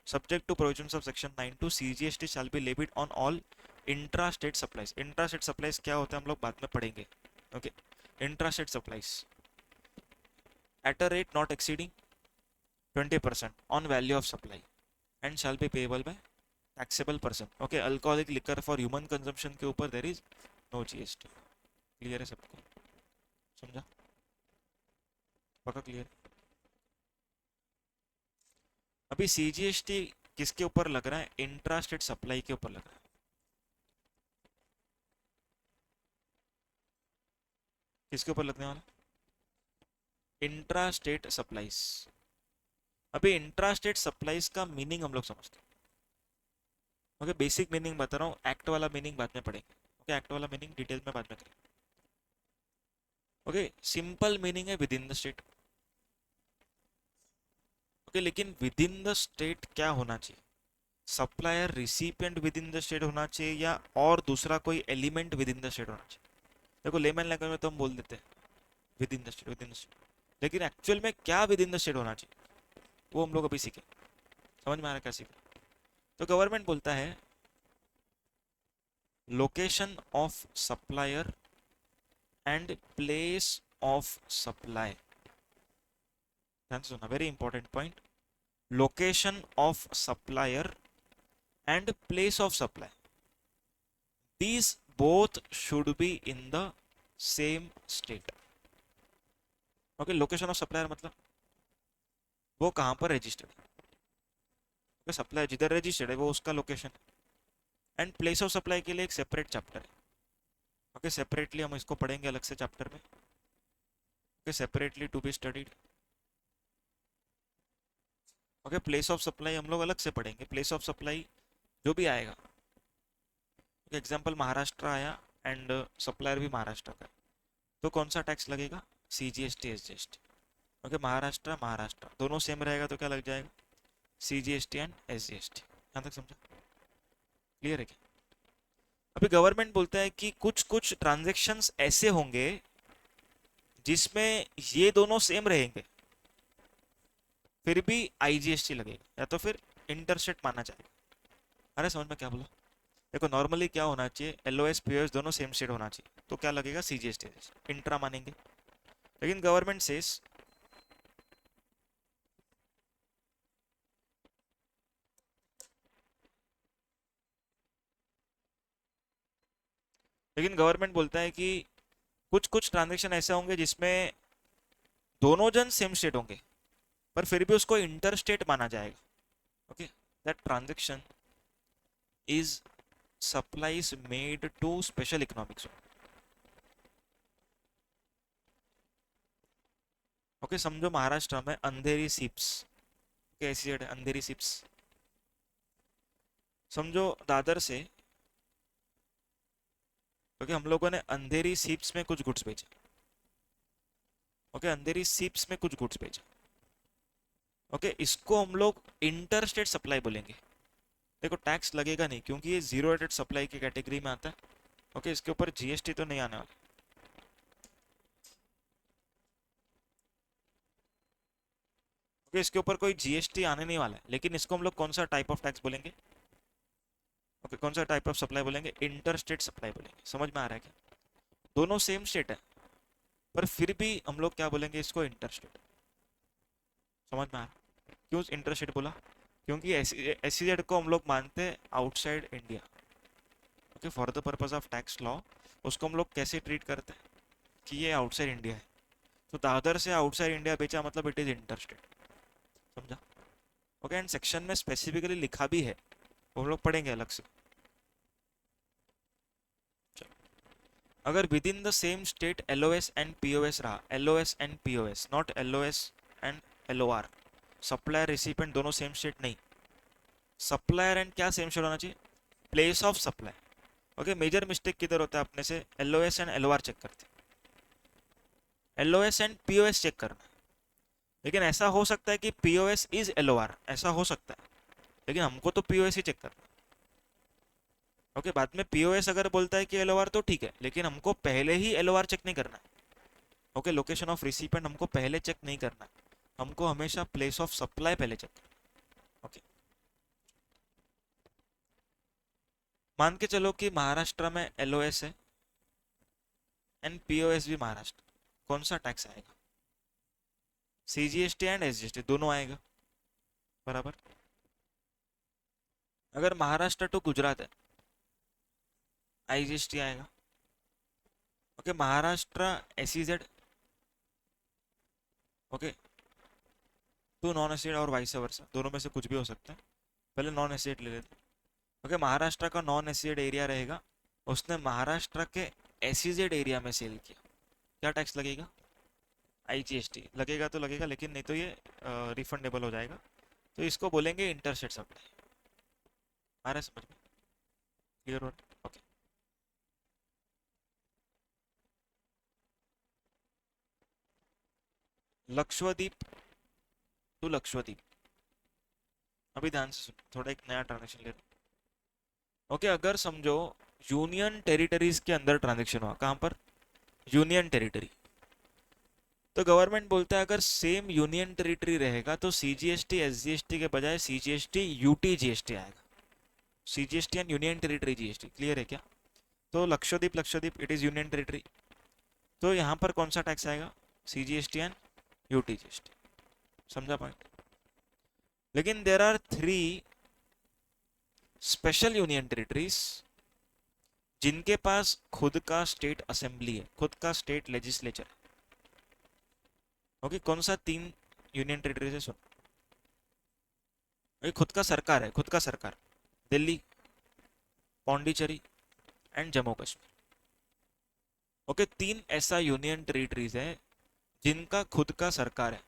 Subject to provisions of section 9(2), CGST shall be levied on all intra state supplies. Intra state supplies क्या होता है हम लोग बाद में पढ़ेंगे। Okay, intra state supplies at a rate not exceeding 20% on value of supply and shall be payable by taxable person. Okay, alcoholic liquor for human consumption के ऊपर there is no GST। Clear है सबको? समझा? पक्का clear? अभी CGST किसके ऊपर लग रहा है? इंट्रा स्टेट सप्लाई के ऊपर लग रहा है। किसके ऊपर लगने वाला? Intra state supplies. अभी इंट्रा स्टेट सप्लाईज का मीनिंग हम लोग समझते हैं। ओके, बेसिक मीनिंग बता रहा हूँ, एक्ट वाला मीनिंग बाद में पढ़ेंगे। ओके, एक्ट वाला मीनिंग डिटेल में बाद में करेंगे। ओके, सिंपल मीनिंग है with in the state. Okay, लेकिन विद इन द स्टेट क्या होना चाहिए? Supplier recipient with in the state होना चाहिए या और दूसरा कोई element with in the state होना चाहिए? देखो, लेमन लैंग्वेज में तो हम बोल देते हैं with in the state, with in the state, लेकिन एक्चुअल में क्या विद इन द स्टेट होना चाहिए वो हम लोग अभी सीखे। समझ में आ रहा है क्या सीखे? तो गवर्नमेंट बोलता है location of supplier and place of supply. ध्यान से सुनना, very important point. Location of supplier and place of supply, these both should be in the same state. Okay, location of supplier मतलब वो कहाँ पर रजिस्टर्ड है, ओके, सप्लायर जिधर registered है वो उसका लोकेशन है। एंड प्लेस ऑफ सप्लाई के लिए एक सेपरेट चैप्टर है, ओके, सेपरेटली हम इसको पढ़ेंगे अलग से चैप्टर में, okay, separately to be studied. Okay, place of supply हम लोग अलग से पढ़ेंगे, प्लेस ऑफ सप्लाई जो भी आएगा, एग्जाम्पल महाराष्ट्र आया एंड सप्लायर भी महाराष्ट्र का है, तो कौन सा टैक्स लगेगा, CGST SGST। Okay, Maharashtra Maharashtra दोनों सेम रहेगा तो क्या लग जाएगा, CGST एंड SGST। यहाँ तक समझा, क्लियर है क्या? अभी गवर्नमेंट बोलता है कि कुछ कुछ ट्रांजेक्शन्स ऐसे होंगे जिसमें ये दोनों सेम रहेंगे, फिर भी IGST लगेगा, या तो फिर इंटरस्टेट माना जाएगा। अरे समझ में क्या बोला? देखो नॉर्मली क्या होना चाहिए, LOS POS दोनों सेम स्टेट होना चाहिए, तो क्या लगेगा, CGST, इंट्रा मानेंगे। लेकिन गवर्नमेंट सेज लेकिन गवर्नमेंट बोलता है कि कुछ कुछ ट्रांजेक्शन ऐसे होंगे जिसमें दोनों जन सेम स्टेट होंगे पर फिर भी उसको इंटर स्टेट माना जाएगा। Okay, that transaction is supplies made to special economic zone. Okay, समझो महाराष्ट्र में अंधेरी सिप्स, कैसी है अंधेरी सिप्स, समझो दादर से, क्योंकि हम लोगों ने अंधेरी सिप्स में कुछ गुड्स भेजे। ओके, अंधेरी सिप्स में कुछ गुड्स भेजे। ओके, इसको हम लोग इंटर स्टेट सप्लाई बोलेंगे। देखो टैक्स लगेगा नहीं क्योंकि ये जीरो रेटेड सप्लाई की कैटेगरी में आता है। ओके, इसके ऊपर GST तो नहीं आने वाला। ओके, इसके ऊपर कोई GST आने नहीं वाला है, लेकिन इसको हम लोग कौन सा टाइप ऑफ टैक्स बोलेंगे, ओके, कौन सा टाइप ऑफ सप्लाई बोलेंगे, इंटर स्टेट सप्लाई बोलेंगे। समझ में आ रहा है क्या? दोनों सेम स्टेट है पर फिर भी हम लोग क्या बोलेंगे, इसको इंटर स्टेट। समझ में आ रहा है? क्यों इंटर स्टेट बोला? क्योंकि SEZ को हम लोग मानते हैं outside India. Okay, for the purpose of tax law उसको हम लोग कैसे ट्रीट करते हैं कि ये आउटसाइड इंडिया है, तो दादर से आउटसाइड इंडिया बेचा मतलब इट इज इंटर स्टेट। समझा? ओके, एंड सेक्शन में स्पेसिफिकली लिखा भी है, वो हम लोग पढ़ेंगे अलग से। अगर within the same state LOS and POS रहा, LOS and POS, not LOS and LOR, supplier recipient दोनों सेम स्टेट नहीं, सप्लायर एंड क्या सेम स्टेट होना चाहिए, place of supply. Okay, major mistake किधर होता है अपने से, LOS एंड LOR चेक करते हैं, LOS एंड POS चेक करना। लेकिन ऐसा हो सकता है कि POS इज LOR, ऐसा हो सकता है, लेकिन हमको तो POS ही चेक करना। ओके, बाद में POS अगर बोलता है कि LOR तो ठीक है, लेकिन हमको पहले ही LOR चेक नहीं करना है। ओके, लोकेशन ऑफ रिसिपेंट हमको पहले चेक नहीं करना है, हमको हमेशा प्लेस ऑफ सप्लाई पहले चेक करना। ओके, मान के चलो कि महाराष्ट्र में LOS है एंड POS भी महाराष्ट्र, कौन सा टैक्स आएगा, CGST एंड SGST दोनों आएगा, बराबर। अगर महाराष्ट्र टू गुजरात है, IGST आएगा। Okay, Maharashtra SEZ, okay, to non acid और वाइस वर्सा, दोनों में से कुछ भी हो सकता है, पहले नॉन एसिड ले लेते हैं। ओके, महाराष्ट्र का नॉन एसिड एरिया रहेगा, उसने महाराष्ट्र के SEZ एरिया में सेल किया, क्या टैक्स लगेगा, IGST लगेगा, तो लगेगा, लेकिन नहीं तो ये रिफंडेबल हो जाएगा, तो इसको बोलेंगे इंटरस्टेट सप्लाई। आ रहा है समझ में, क्लियर हो? ओके, लक्षद्वीप टू लक्षद्वीप, अभी ध्यान से सुनो, थोड़ा एक नया ट्रांजेक्शन ले रहा हूँ। ओके, अगर समझो यूनियन टेरिटरीज के अंदर ट्रांजेक्शन हुआ, कहाँ पर, यूनियन टेरिटरी, तो गवर्नमेंट बोलता है अगर सेम यूनियन टेरिटरी रहेगा तो CGST SGST के बजाय CGST UT GST आएगा, CGST and union territory GST। Clear है क्या? तो Lakshadweep, Lakshadweep it is union territory, तो यहाँ पर कौन सा टैक्स आएगा, CGST एंड UT GST। समझा पॉइंट? लेकिन there are three special union territories जिनके पास खुद का स्टेट असेंबली है, खुद का स्टेट लेजिस्लेचर। ओके, कौन सा 3 यूनियन टेरिटरीज है? सुन, ये खुद का सरकार है, खुद का सरकार। दिल्ली, पौंडीचेरी एंड जम्मू कश्मीर। ओके, 3 ऐसा यूनियन टेरिटरीज है जिनका खुद का सरकार है।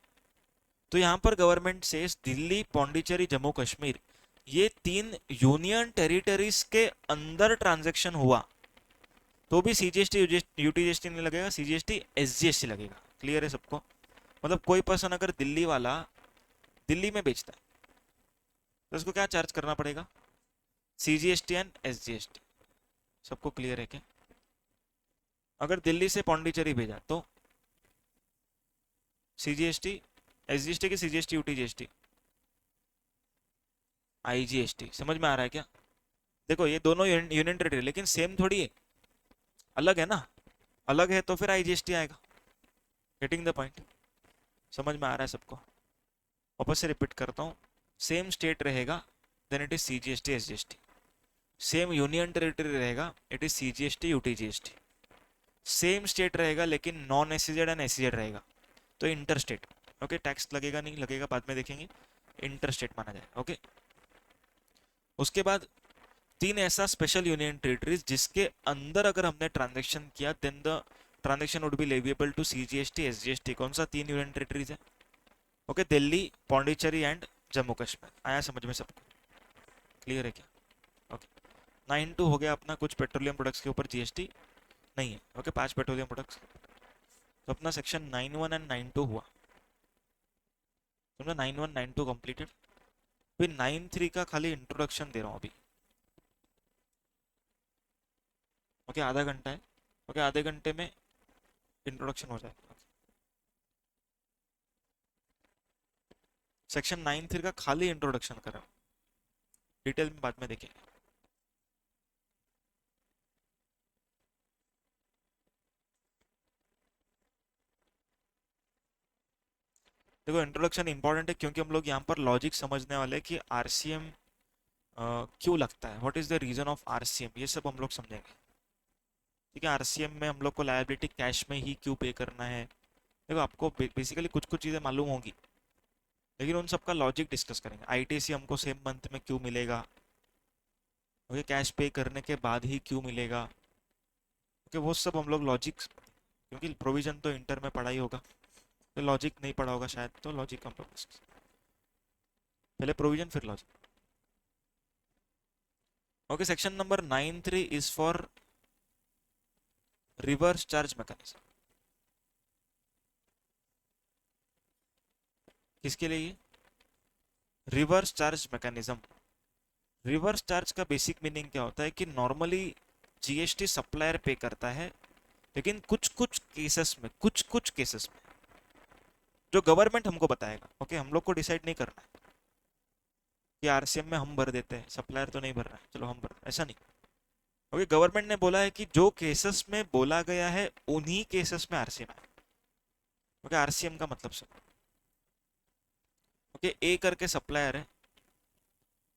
तो यहाँ पर गवर्नमेंट से दिल्ली, पौंडीचेरी, जम्मू कश्मीर, ये 3 यूनियन टेरिटरीज के अंदर ट्रांजैक्शन हुआ तो भी सीजीएसटी यूटीजीएसटी नहीं लगेगा, सीजीएसटी एसजीएसटी लगेगा। क्लियर है सबको? मतलब कोई पर्सन अगर दिल्ली वाला दिल्ली में बेचता है तो उसको क्या चार्ज करना पड़ेगा? CGST and SGST. सबको क्लियर है क्या? अगर दिल्ली से पौंडीचेरी भेजा तो सीजीएसटी, एसजीएसटी की सीजीएसटी, यूटीजीएसटी, आईजीएसटी। समझ में आ रहा है क्या? देखो ये दोनों यूनियन टेरिटरी लेकिन सेम थोड़ी है, अलग है ना। अलग है तो फिर आईजीएसटी आएगा। Getting the point? समझ में आ रहा है सबको? वापस से रिपीट करता हूँ, सेम स्टेट रहेगा then it is CGST SGST. Same union territory रहेगा, it is CGST UTGST. Same state रहेगा लेकिन नॉन एसईजेड एंड एसईजेड रहेगा तो इंटर स्टेट। ओके, टैक्स लगेगा नहीं लगेगा बाद में देखेंगे, इंटर स्टेट माना जाए। ओके, उसके बाद 3 ऐसा स्पेशल यूनियन टेरिटरीज जिसके अंदर अगर हमने ट्रांजेक्शन किया then the transaction would be leviable to CGST SGST. कौन सा 3 यूनियन टेरिटरीज है? Okay, Delhi, Pondicherry and Jammu Kashmir. आया समझ में सबको? क्लियर है क्या? ओके, 9(2) हो गया अपना। कुछ पेट्रोलियम प्रोडक्ट्स के ऊपर जीएसटी नहीं है। ओके, 5 पेट्रोलियम प्रोडक्ट्स, तो अपना सेक्शन 9(1) एंड 9(2) हुआ। समझा? 9(1) 9(2) कंप्लीटेड। फिर 9(3) का खाली इंट्रोडक्शन दे रहा हूँ अभी। ओके, आधा घंटा है। ओके, आधे घंटे में इंट्रोडक्शन हो जाएगा। सेक्शन 9(3) का खाली इंट्रोडक्शन करा, डिटेल में बाद में देखेंगे। देखो इंट्रोडक्शन इंपॉर्टेंट है क्योंकि हम लोग यहाँ पर लॉजिक समझने वाले हैं कि आरसीएम क्यों लगता है, what is the reason of RCM, ये सब हम लोग समझेंगे। ठीक है, आरसीएम में हम लोग को लायबिलिटी कैश में ही क्यों पे करना है। देखो आपको बेसिकली कुछ कुछ चीज़ें मालूम होंगी लेकिन उन सब का लॉजिक डिस्कस करेंगे। आईटीसी हमको सेम मंथ में क्यों मिलेगा, ओके, कैश पे करने के बाद ही क्यों मिलेगा, ओके, वो सब हम लोग लॉजिक, क्योंकि प्रोविजन तो इंटर में पढ़ा ही होगा तो लॉजिक नहीं पढ़ा होगा शायद, तो लॉजिक हम लोग discuss- पहले प्रोविजन फिर logic. Okay, section number 9(3) is for reverse charge mechanism. किसके लिए ये? Reverse charge mechanism. Reverse charge का बेसिक मीनिंग क्या होता है कि नॉर्मली जीएसटी सप्लायर पे करता है लेकिन कुछ कुछ केसेस में, कुछ कुछ केसेस में जो गवर्नमेंट हमको बताएगा, ओके, हम लोग को डिसाइड नहीं करना है कि आरसीएम में हम भर देते हैं, सप्लायर तो नहीं भर रहा है चलो हम भर, ऐसा नहीं। ओके, गवर्नमेंट ने बोला है कि जो केसेस में बोला गया है उन्हीं केसेस में आरसीएम है। ओके, आरसीएम का मतलब सब, ओके, ए करके सप्लायर है,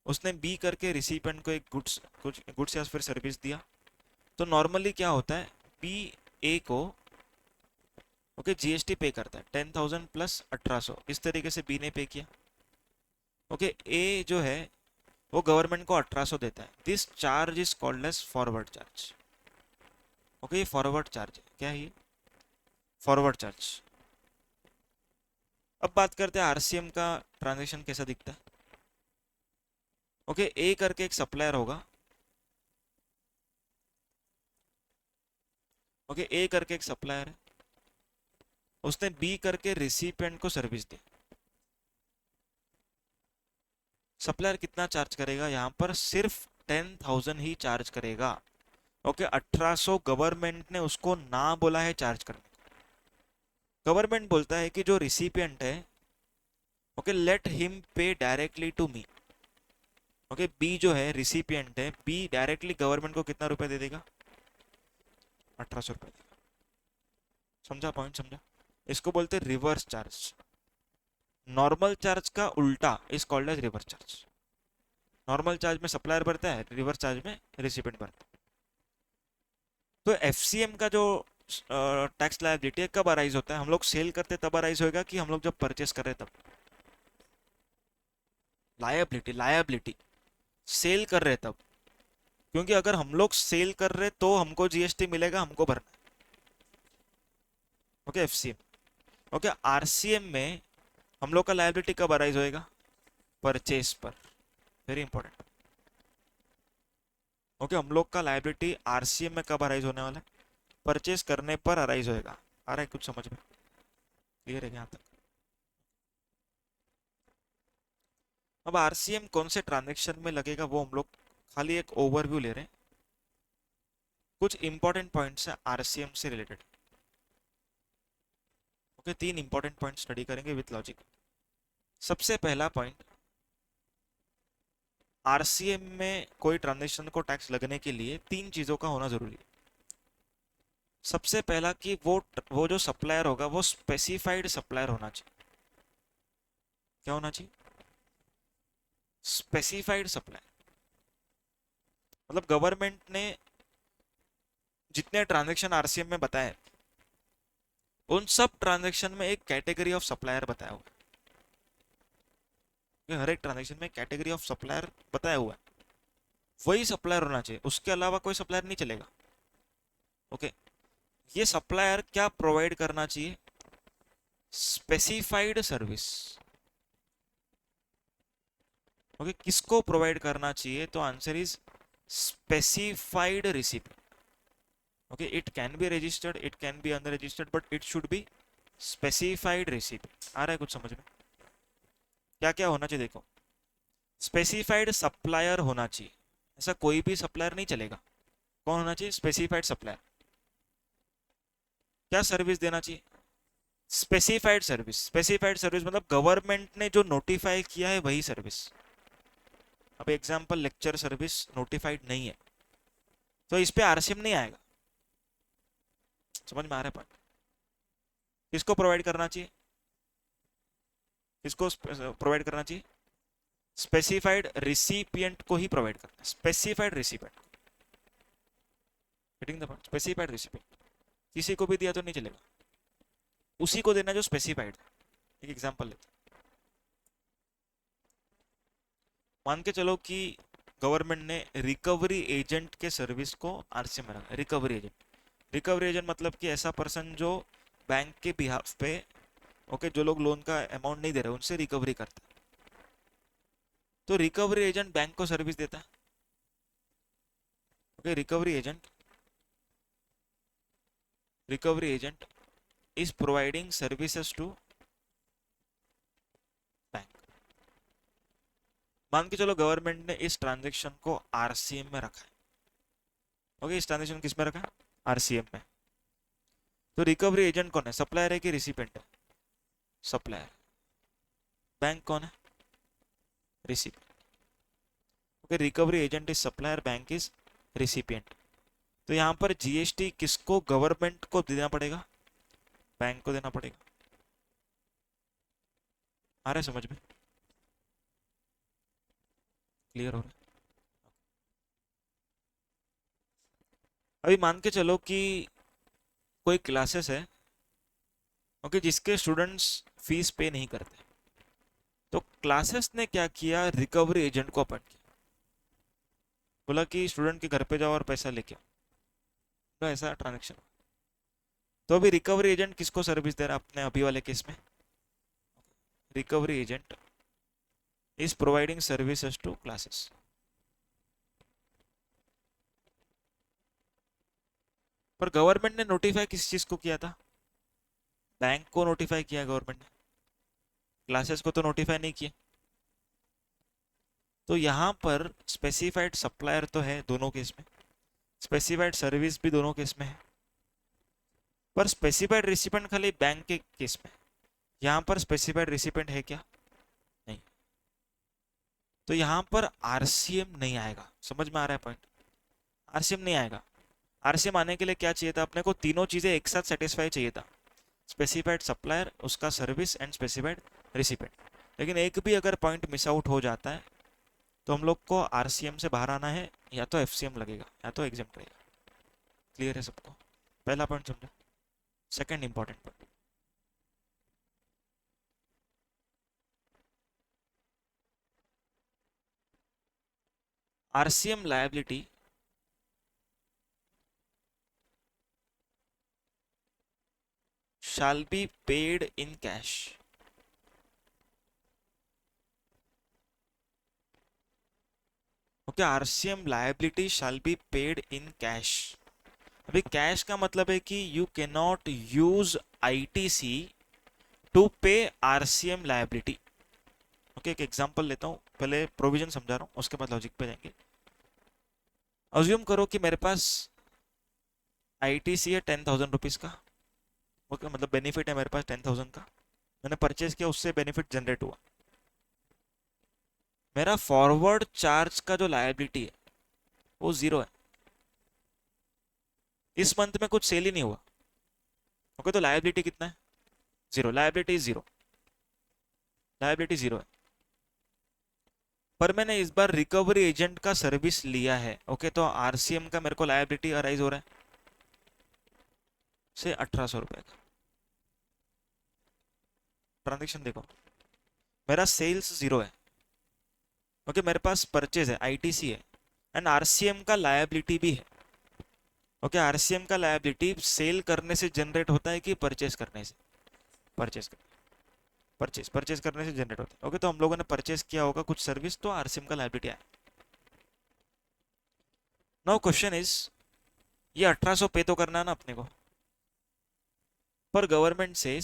उसने बी करके रिसिपेंट को एक गुड्स, कुछ गुड्स या फिर सर्विस दिया। तो नॉर्मली क्या होता है, बी ए को, ओके, जीएसटी पे करता है 10,000 प्लस 1800, इस तरीके से बी ने पे किया। ओके, ए जो है वो गवर्नमेंट को 1800 देता है। This charge is called as forward charge. Okay, ये फॉरवर्ड चार्ज है। क्या है ये? Forward charge. अब बात करते हैं आरसीएम का ट्रांजेक्शन कैसा दिखता है। ओके, ए करके एक सप्लायर होगा, ओके, ए करके एक सप्लायर है, उसने बी करके रिसिपेंट को सर्विस दी। सप्लायर कितना चार्ज करेगा यहाँ पर? सिर्फ 10,000 ही चार्ज करेगा। ओके, 1800 गवर्नमेंट ने उसको ना बोला है चार्ज करने। गवर्नमेंट बोलता है कि जो रिसिपिएंट है, okay, let him pay directly to me. Okay, B जो है रिसिपिएंट है, बी डायरेक्टली गवर्नमेंट को कितना रुपए दे देगा? 1800 रुपए देगा। समझा पॉइंट? समझा? इसको बोलते हैं रिवर्स चार्ज। नॉर्मल चार्ज का उल्टा is called as reverse charge. Normal charge में सप्लायर भरता है, रिवर्स चार्ज में रिसिपेंट भरता है। तो एफसीएम का जो टैक्स लायबिलिटी है कब अराइज होता है? हम लोग सेल करते तब अराइज होएगा कि हम लोग जब परचेस कर रहे तब? लायबिलिटी, लायबिलिटी सेल कर रहे तब, क्योंकि अगर हम लोग सेल कर रहे तो हमको जीएसटी मिलेगा, हमको भरना। Okay, FCM. ओके, आरसीएम में हम लोग का लायबिलिटी कब अराइज होएगा? परचेस पर। Very important. ओके, हम लोग का लायबिलिटी आरसीएम में कब अराइज होने वाला है? परचेस करने पर अराइज होएगा। आ रहा है कुछ समझ में? क्लियर है यहाँ तक? अब आरसीएम कौन से ट्रांजेक्शन में लगेगा वो हम लोग खाली एक ओवरव्यू ले रहे हैं। कुछ इंपॉर्टेंट पॉइंट्स है आरसीएम से related. Okay, 3 important point study करेंगे विथ लॉजिक। सबसे पहला पॉइंट, आरसीएम में कोई ट्रांजेक्शन को टैक्स लगने के लिए 3 चीजों का होना जरूरी है। सबसे पहला कि वो जो सप्लायर होगा वो स्पेसिफाइड सप्लायर होना चाहिए। क्या होना चाहिए? Specified supplier. मतलब गवर्नमेंट ने जितने ट्रांजैक्शन आरसीएम में बताए उन सब ट्रांजैक्शन में एक कैटेगरी ऑफ सप्लायर बताया हुआ है। हर एक ट्रांजैक्शन में कैटेगरी ऑफ सप्लायर बताया हुआ है, वही सप्लायर होना चाहिए, उसके अलावा कोई सप्लायर नहीं चलेगा। ओके, ये सप्लायर क्या प्रोवाइड करना चाहिए? Specified service. ओके, किसको प्रोवाइड करना चाहिए? तो answer is specified receipt. Okay, it can be registered, it can be unregistered, but it should be specified receipt. आ रहा है कुछ समझ में? क्या क्या होना चाहिए देखो। स्पेसिफाइड सप्लायर होना चाहिए, ऐसा कोई भी सप्लायर नहीं चलेगा। कौन होना चाहिए? Specified supplier. क्या सर्विस देना चाहिए? Specified service. स्पेसिफाइड सर्विस मतलब गवर्नमेंट ने जो नोटिफाई किया है वही सर्विस। अब एग्जांपल, लेक्चर सर्विस नोटिफाइड नहीं है तो इस पे आरसीएम नहीं आएगा। समझ में आ रहा है पॉइंट? किसको प्रोवाइड करना चाहिए? किसको प्रोवाइड करना चाहिए? स्पेसिफाइड रिसिपिएंट को ही प्रोवाइड करना है। Specified recipient, getting the point? Specified recipient. किसी को भी दिया तो नहीं चलेगा, उसी को देना जो स्पेसिफाइड। एक एग्जांपल लेते हैं। मान के चलो कि गवर्नमेंट ने रिकवरी एजेंट के सर्विस को आरसीएम में रखा। रिकवरी एजेंट, रिकवरी एजेंट मतलब कि ऐसा पर्सन जो बैंक के बिहाफ पे, ओके, जो लोग लोन का अमाउंट नहीं दे रहे उनसे रिकवरी करता है। तो रिकवरी एजेंट बैंक को सर्विस देता है। Okay, recovery agent is providing services to bank. मान के चलो गवर्नमेंट ने इस ट्रांजेक्शन को आरसीएम में रखा है। ओके, इस ट्रांजेक्शन किस में रखा है? आरसीएम में। तो रिकवरी एजेंट कौन है? सप्लायर है कि रिसिपेंट है? सप्लायर। बैंक कौन है? Recipient. Okay, recovery agent is supplier, bank is recipient. तो यहाँ पर जीएसटी किसको? गवर्नमेंट को देना पड़ेगा, बैंक को देना पड़ेगा। आ रहा है समझ में? क्लियर हो रहा है? अभी मान के चलो कि कोई क्लासेस है, ओके, जिसके स्टूडेंट्स फीस पे नहीं करते। तो क्लासेस ने क्या किया? रिकवरी एजेंट को अपॉइंट किया, बोला कि स्टूडेंट के घर पे जाओ और पैसा लेके आओ। तो ऐसा ट्रांजेक्शन। तो अभी रिकवरी एजेंट किसको सर्विस दे रहा है अपने अभी वाले केस में? Recovery agent is providing services to classes. पर गवर्नमेंट ने नोटिफाई किस चीज को किया था? बैंक को नोटिफाई किया गवर्नमेंट ने, क्लासेस को तो नोटिफाई नहीं किया। तो यहाँ पर स्पेसिफाइड सप्लायर तो है दोनों केस में, स्पेसिफाइड सर्विस भी दोनों केस में है, पर स्पेसिफाइड रिसिपेंट खाली बैंक के केस में। यहाँ पर स्पेसिफाइड रिसिपेंट है क्या? नहीं। तो यहाँ पर आरसीएम नहीं आएगा। समझ में आ रहा है पॉइंट? आरसीएम नहीं आएगा। आरसीएम आने के लिए क्या चाहिए था अपने को? तीनों चीजें एक साथ सेटिस्फाई चाहिए था, स्पेसिफाइड सप्लायर, उसका सर्विस एंड स्पेसिफाइड रिसिपेंट। लेकिन एक भी अगर पॉइंट मिस आउट हो जाता है तो हम लोग को आरसीएम से बाहर आना है, या तो एफसीएम लगेगा या तो एग्जाम रहेगा। क्लियर है सबको? पहला पॉइंट समझा। Second important point, RCM liability shall be paid in cash। Okay, RCM liability shall be paid in cash। अभी कैश का मतलब है कि you can not use ITC to pay RCM liability. Okay, एक एग्जांपल लेता हूँ, पहले प्रोविजन समझा रहा हूँ, उसके बाद लॉजिक पे जाएंगे। अज्यूम करो कि मेरे पास आईटीसी है 10,000 रुपीज का। ओके, मतलब बेनिफिट है मेरे पास 10,000 का, मैंने परचेज किया, उससे बेनिफिट जनरेट हुआ। मेरा फॉरवर्ड चार्ज का जो लायबिलिटी है वो जीरो है, इस मंथ में कुछ सेल ही नहीं हुआ। ओके, तो लायबिलिटी कितना है? Zero. Liability zero, liability zero है। पर मैंने इस बार रिकवरी एजेंट का सर्विस लिया है। ओके, तो आरसीएम का मेरे को लायबिलिटी अराइज हो रहा है से 1,800 रुपए का। ट्रांजेक्शन देखो, मेरा सेल्स जीरो है। ओके, मेरे पास परचेज है, आईटीसी है, एंड आरसीएम का लायबिलिटी भी है। ओके, आरसीएम का लायबिलिटी सेल करने से जनरेट होता है कि परचेज करने से? परचेज कर, परचेज करने से जनरेट होता है। ओके, तो हम लोगों ने परचेज किया होगा कुछ सर्विस, तो आरसीएम का लायबिलिटी आया। नाउ क्वेश्चन इज, ये 1,800 पे तो करना है ना अपने को, पर गवर्नमेंट से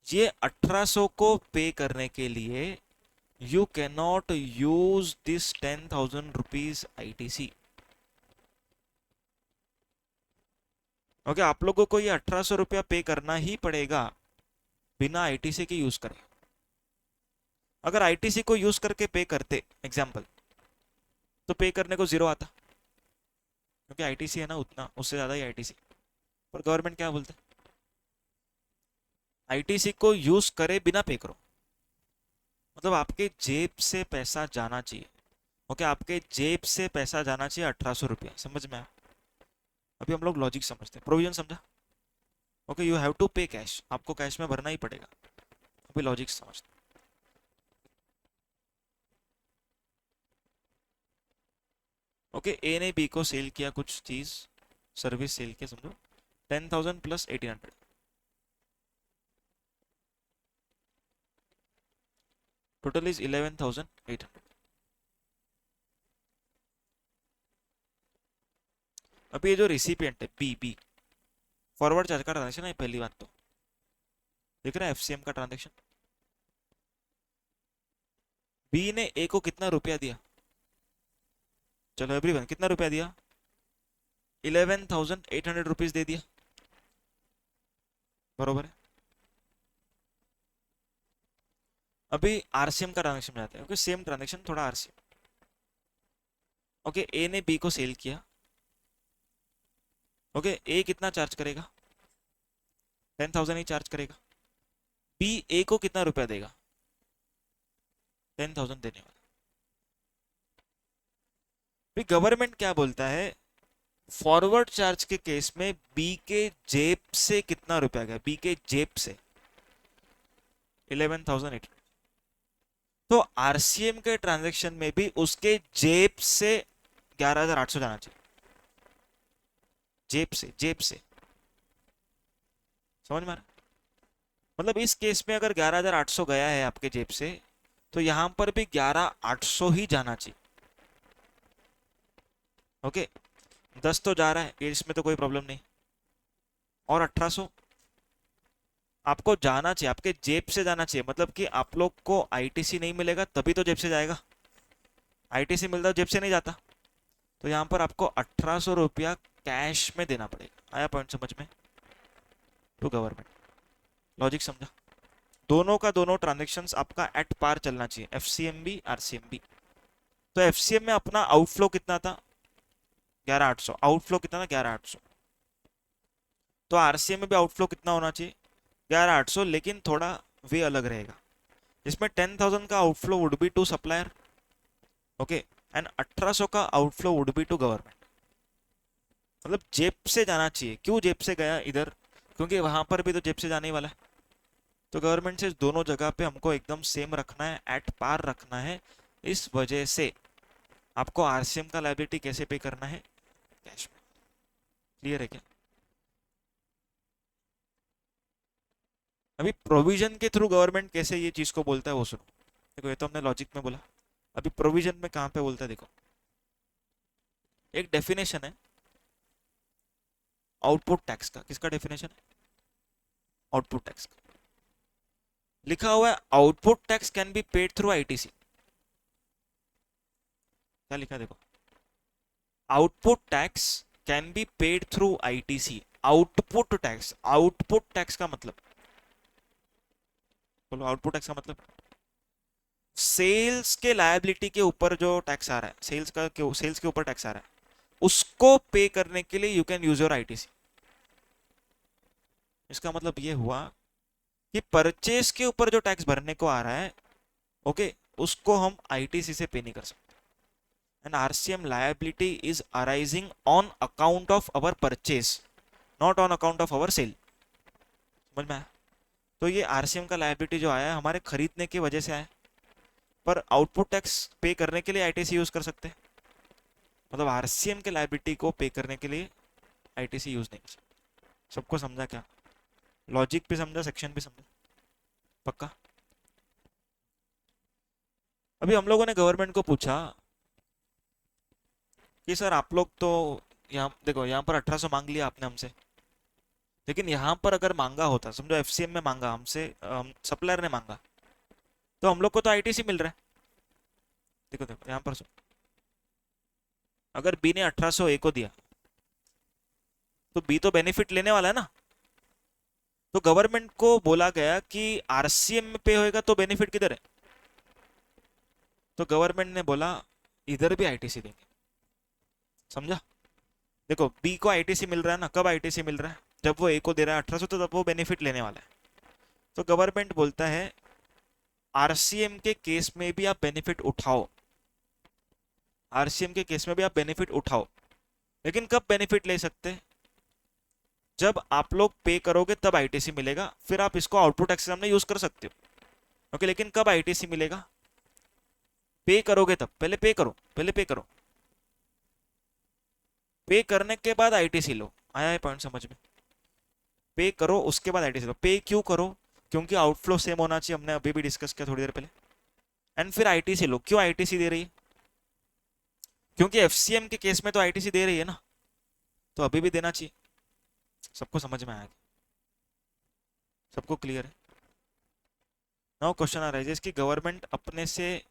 ये 1,800 को पे करने के लिए you can not use this 10,000 rupees ITC. Okay, आप लोगों को ये 1,800 रुपया पे करना ही पड़ेगा बिना आईटीसी के यूज करें। अगर आईटीसी को यूज करके पे करते एग्जाम्पल, तो पे करने को जीरो आता, क्योंकि आईटीसी है ना उतना, उससे ज्यादा ही आईटीसी। पर गवर्नमेंट क्या बोलते, आईटीसी को यूज करे बिना पे करो। मतलब आपके जेब से पैसा जाना चाहिए। ओके, आपके जेब से पैसा जाना चाहिए 1,800 रुपया। समझ में आया? अभी हम लोग लॉजिक समझते हैं, प्रोविजन समझा? ओके, यू हैव टू पे कैश, आपको कैश में भरना ही पड़ेगा। अभी लॉजिक समझते हैं। ओके, ए ने बी को सेल किया कुछ चीज, सर्विस सेल किया, समझो 10,000 प्लस 1,800, टोटल इज 11,800। अभी ये जो रिसिपिएंट है बी, बी फॉरवर्ड चार्ज का ट्रांजेक्शन है पहली बात तो, देख रहा है एफसीएम का ट्रांजेक्शन। बी ने ए को कितना रुपया दिया? चलो एवरीवन, कितना रुपया दिया? 11,800 रुपीज दे दिया, बरोबर है। अभी आरसीएम का ट्रांजेक्शन में जाते हैं। ओके, सेम ट्रांजेक्शन, थोड़ा आरसीएम। ओके, ए ने बी को सेल किया। ओके, ए कितना चार्ज करेगा? 10,000 ही चार्ज करेगा। बी ए को कितना रुपया देगा? 10,000 देने वाला। फिर गवर्नमेंट क्या बोलता है, फॉरवर्ड चार्ज के केस में बी के जेब से कितना रुपया गया? बी के जेब से 11,800। तो आरसीएम के ट्रांजैक्शन में भी उसके जेब से 11,800 जाना चाहिए। जेब से, जेब से, समझ में आ रहा? मतलब इस केस में अगर 11,800 गया है आपके जेब से, तो यहां पर भी 11,800 ही जाना चाहिए। ओके, 10 तो जा रहा है, इसमें तो कोई प्रॉब्लम नहीं, और 1,800 आपको जाना चाहिए, आपके जेब से जाना चाहिए। मतलब कि आप लोग को आईटीसी नहीं मिलेगा तभी तो जेब से जाएगा, आईटीसी मिलता जेब से नहीं जाता। तो यहाँ पर आपको 1,800 रुपया कैश में देना पड़ेगा। आया पॉइंट समझ में? टू गवर्नमेंट, लॉजिक समझा? दोनों का दोनों ट्रांजेक्शन्स आपका एट पार चलना चाहिए, एफसीएम भी आरसीएम भी। तो एफसीएम में अपना आउटफ्लो कितना था? 11,800। आउटफ्लो कितना था? 11,800। तो आरसीएम में भी आउटफ्लो कितना होना चाहिए? 11,800, लेकिन थोड़ा वे अलग रहेगा। इसमें 10,000 का outflow would be to supplier, okay, and 1800 का outflow would be to government. मतलब जेब से जाना चाहिए। क्यों जेब से गया इधर? क्योंकि वहां पर भी तो जेब से जाने ही वाला है। तो गवर्नमेंट से दोनों जगह पे हमको एकदम सेम रखना है, एट पार रखना है। इस वजह से आपको आरसीएम का लायबिलिटी कैसे पे करना है? कैश में। क्लियर है क्या? अभी प्रोविजन के थ्रू गवर्नमेंट कैसे ये चीज को बोलता है वो सुनो। देखो ये तो हमने लॉजिक में बोला। अभी प्रोविजन में कहाँ पे बोलता है देखो। एक डेफिनेशन है आउटपुट टैक्स का। किसका डेफिनेशन है? आउटपुट टैक्स का। लिखा हुआ है output tax can be paid through ITC. क्या लिखा है देखो। Output tax can be paid through ITC. Output tax, output tax का मतलब, बोलो आउटपुट टैक्स का मतलब, सेल्स के लायबिलिटी के ऊपर जो टैक्स आ रहा है, सेल्स के ऊपर टैक्स आ रहा है, उसको पे करने के लिए you can use your ITC. इसका मतलब ये हुआ कि परचेस के ऊपर जो टैक्स भरने को आ रहा है, ओके, उसको हम आईटीसी से पे नहीं कर सकते। And RCM liability is arising on account of our purchase, not on account of our sale. समझ में आया? तो ये आरसीएम का लायबिलिटी जो आया है हमारे खरीदने की वजह से आया, पर आउटपुट टैक्स पे करने के लिए आईटीसी यूज कर सकते हैं। मतलब आरसीएम के लायबिलिटी को पे करने के लिए आईटीसी यूज नहीं कर सकते। सबको समझा क्या? लॉजिक भी समझा, सेक्शन भी समझा? पक्का? अभी हम लोगों ने गवर्नमेंट को पूछा कि सर आप लोग तो यहाँ देखो, यहाँ पर 1800 मांग लिया आपने हमसे, लेकिन यहाँ पर अगर मांगा होता, समझो एफसीएम में मांगा हमसे, सप्लायर ने मांगा, तो हम लोग को तो आईटीसी मिल रहा है। देखो देखो यहाँ पर अगर बी ने 1800 ए को दिया, तो बी तो बेनिफिट लेने वाला है ना। तो गवर्नमेंट को बोला गया कि आरसीएम में पे होएगा तो बेनिफिट किधर है? तो गवर्नमेंट ने बोला इधर भी आईटीसी देंगे। समझा? देखो बी को आईटीसी मिल रहा है ना, कब आईटीसी मिल रहा है? जब वो ए को दे रहा है 1800, तो तब वो बेनिफिट लेने वाला है। तो गवर्नमेंट बोलता है आरसीएम के केस में भी आप बेनिफिट उठाओ, आरसीएम के केस में भी आप बेनिफिट उठाओ, लेकिन कब बेनिफिट ले सकते हैं? जब आप लोग पे करोगे तब आईटीसी मिलेगा, फिर आप इसको आउटपुट टैक्स के सामने यूज कर सकते हो। ओके, लेकिन कब आईटीसी मिलेगा? पे करोगे तब। पहले पे करो, पहले पे करो, पे करने के बाद आईटीसी लो। आया है पॉइंट समझ में? पे करो उसके बाद आईटीसी लो। पे क्यों करो? क्योंकि आउटफ्लो सेम होना चाहिए, हमने अभी भी डिस्कस किया थोड़ी देर पहले। एंड फिर आईटीसी लो। क्यों आईटीसी दे रही है? क्योंकि एफसीएम के केस में तो आईटीसी दे रही है ना, तो अभी भी देना चाहिए। सबको समझ में आया? सबको क्लियर है? नाउ क्वेश्चन आ रहा है कि गवर्नमेंट अपने से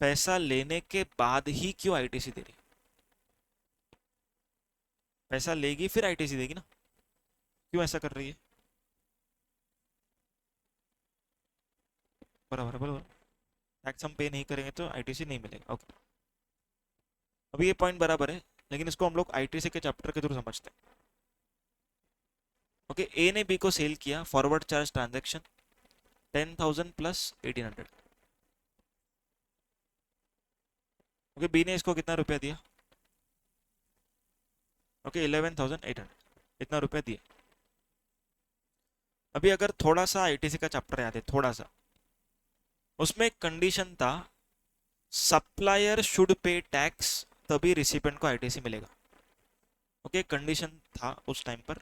पैसा लेने के बाद ही क्यों आईटीसी दे रही है? पैसा लेगी फिर आईटीसी देगी ना, क्यों ऐसा कर रही है? बराबर बराबर। टैक्स हम पे नहीं करेंगे तो आईटीसी नहीं मिलेगा। ओके, अभी ये पॉइंट बराबर है, लेकिन इसको हम लोग आईटीसी के चैप्टर के थ्रू समझते हैं। ओके, ए ने बी को सेल किया, forward charge transaction 10,000 plus 1800। Okay, B ने इसको कितना रुपया दिया? ओके, 11,800, इतना रुपया दिया। अभी अगर थोड़ा सा आईटीसी का चैप्टर याद है, थोड़ा सा, उसमें एक कंडीशन था सप्लायर शुड पे टैक्स, तभी रिसिपेंट को आईटीसी मिलेगा। ओके, कंडीशन था उस टाइम पर।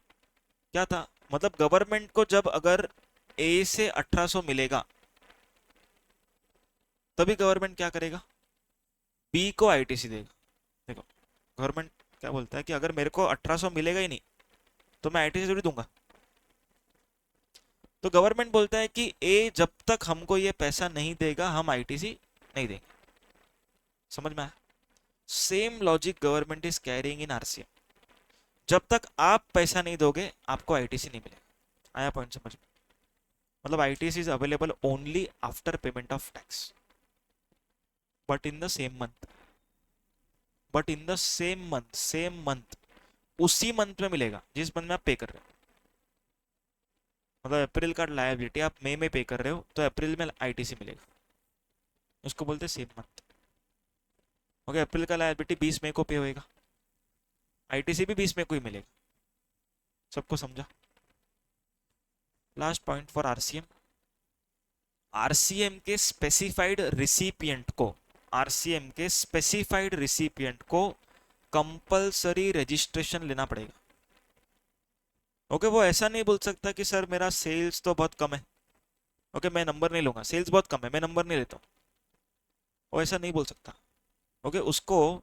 क्या था? मतलब गवर्नमेंट को जब अगर ए से 1800 मिलेगा, तभी गवर्नमेंट क्या करेगा? बी को आईटीसी देगा। देखो गवर्नमेंट क्या बोलता है कि अगर मेरे को 1800 मिलेगा ही नहीं, तो मैं आईटीसी थोड़ी दूंगा। तो गवर्नमेंट बोलता है कि ए जब तक हमको ये पैसा नहीं देगा हम आईटीसी नहीं देंगे। समझ में आया? Same logic government is carrying in RCM. जब तक आप पैसा नहीं दोगे आपको आईटीसी नहीं मिलेगा। आया पॉइंट समझ में? मतलब ITC is available only after payment of tax, but in the same month, but in the same month, उसी मंथ में मिलेगा जिस मंथ में आप पे कर रहे हो। मतलब अप्रैल का लायबिलिटी आप मई में पे कर रहे हो, तो अप्रैल में आईटीसी मिलेगा। उसको बोलते हैं सेम मंथ। ओके, अप्रैल का लायबिलिटी 20 मई को पे होएगा, आईटीसी भी 20 मई को ही मिलेगा। सबको समझा? Last point for RCM, RCM के स्पेसिफाइड रिसिपिएंट को, आरसीएम के स्पेसिफाइड रिसिपिएंट को कंपलसरी रजिस्ट्रेशन लेना पड़ेगा। ओके, वो ऐसा नहीं बोल सकता कि सर मेरा सेल्स तो बहुत कम है, ओके मैं नंबर नहीं लूंगा, सेल्स बहुत कम है मैं नंबर नहीं लेता हूँ, वो ऐसा नहीं बोल सकता। ओके, उसको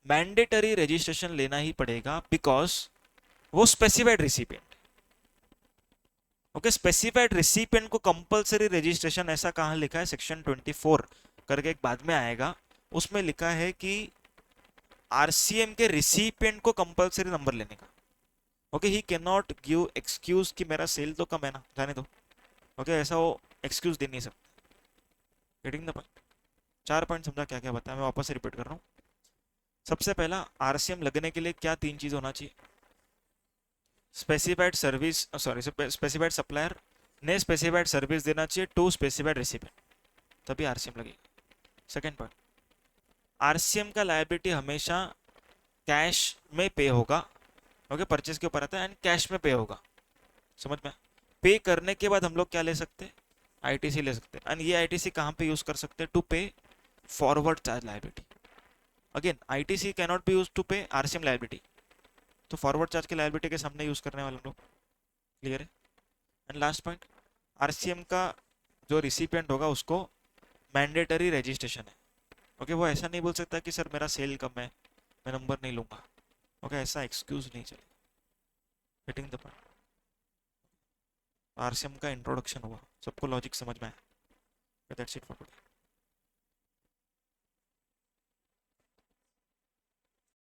मैंडेटरी रजिस्ट्रेशन लेना ही पड़ेगा, बिकॉज वो specified recipient. Okay, specified recipient को कंपलसरी रजिस्ट्रेशन ऐसा कहाँ लिखा है? सेक्शन 24 करके एक बाद में आएगा, उसमें लिखा है कि आरसीएम के रिसिपिएंट को कंपलसरी नंबर लेने का। Okay, he can not give excuse कि मेरा सेल तो कम है ना, जाने दो। ओके, ऐसा वो एक्सक्यूज दे नहीं सकता। Getting the point? 4 पॉइंट समझा क्या क्या बताया, मैं वापस से रिपीट कर रहा हूँ। सबसे पहला, आरसीएम लगने के लिए क्या 3 चीज होना चाहिए? Specified service, sorry specified supplier ने स्पेसिफाइड सर्विस देना चाहिए टू स्पेसिफाइड रिसिपिएंट, तभी आरसीएम लगेगा। सेकंड पॉइंट, आरसीएम का लायबिलिटी हमेशा कैश में पे होगा। ओके, परचेज के ऊपर आता है एंड कैश में पे होगा, समझ में? पे करने के बाद हम लोग क्या ले सकते हैं? आईटीसी ले सकते हैं, एंड ये आईटीसी कहाँ पे यूज कर सकते हैं? To pay forward charge liability. Again, ITC can not be use to pay RCM liability, तो फॉरवर्ड चार्ज की लायबिलिटी के सामने यूज करने वाले हम लोग। क्लियर है? एंड लास्ट पॉइंट, आरसीएम का जो रिसिपिएंट होगा उसको मैंडेटरी रजिस्ट्रेशन है। ओके, वो ऐसा नहीं बोल सकता कि सर मेरा सेल कम है मैं नंबर नहीं लूंगा। ओके, ऐसा एक्सक्यूज नहीं चलेगा। Getting the point? आरसीएम का इंट्रोडक्शन हुआ, सबको लॉजिक समझ में आया? That's it for today.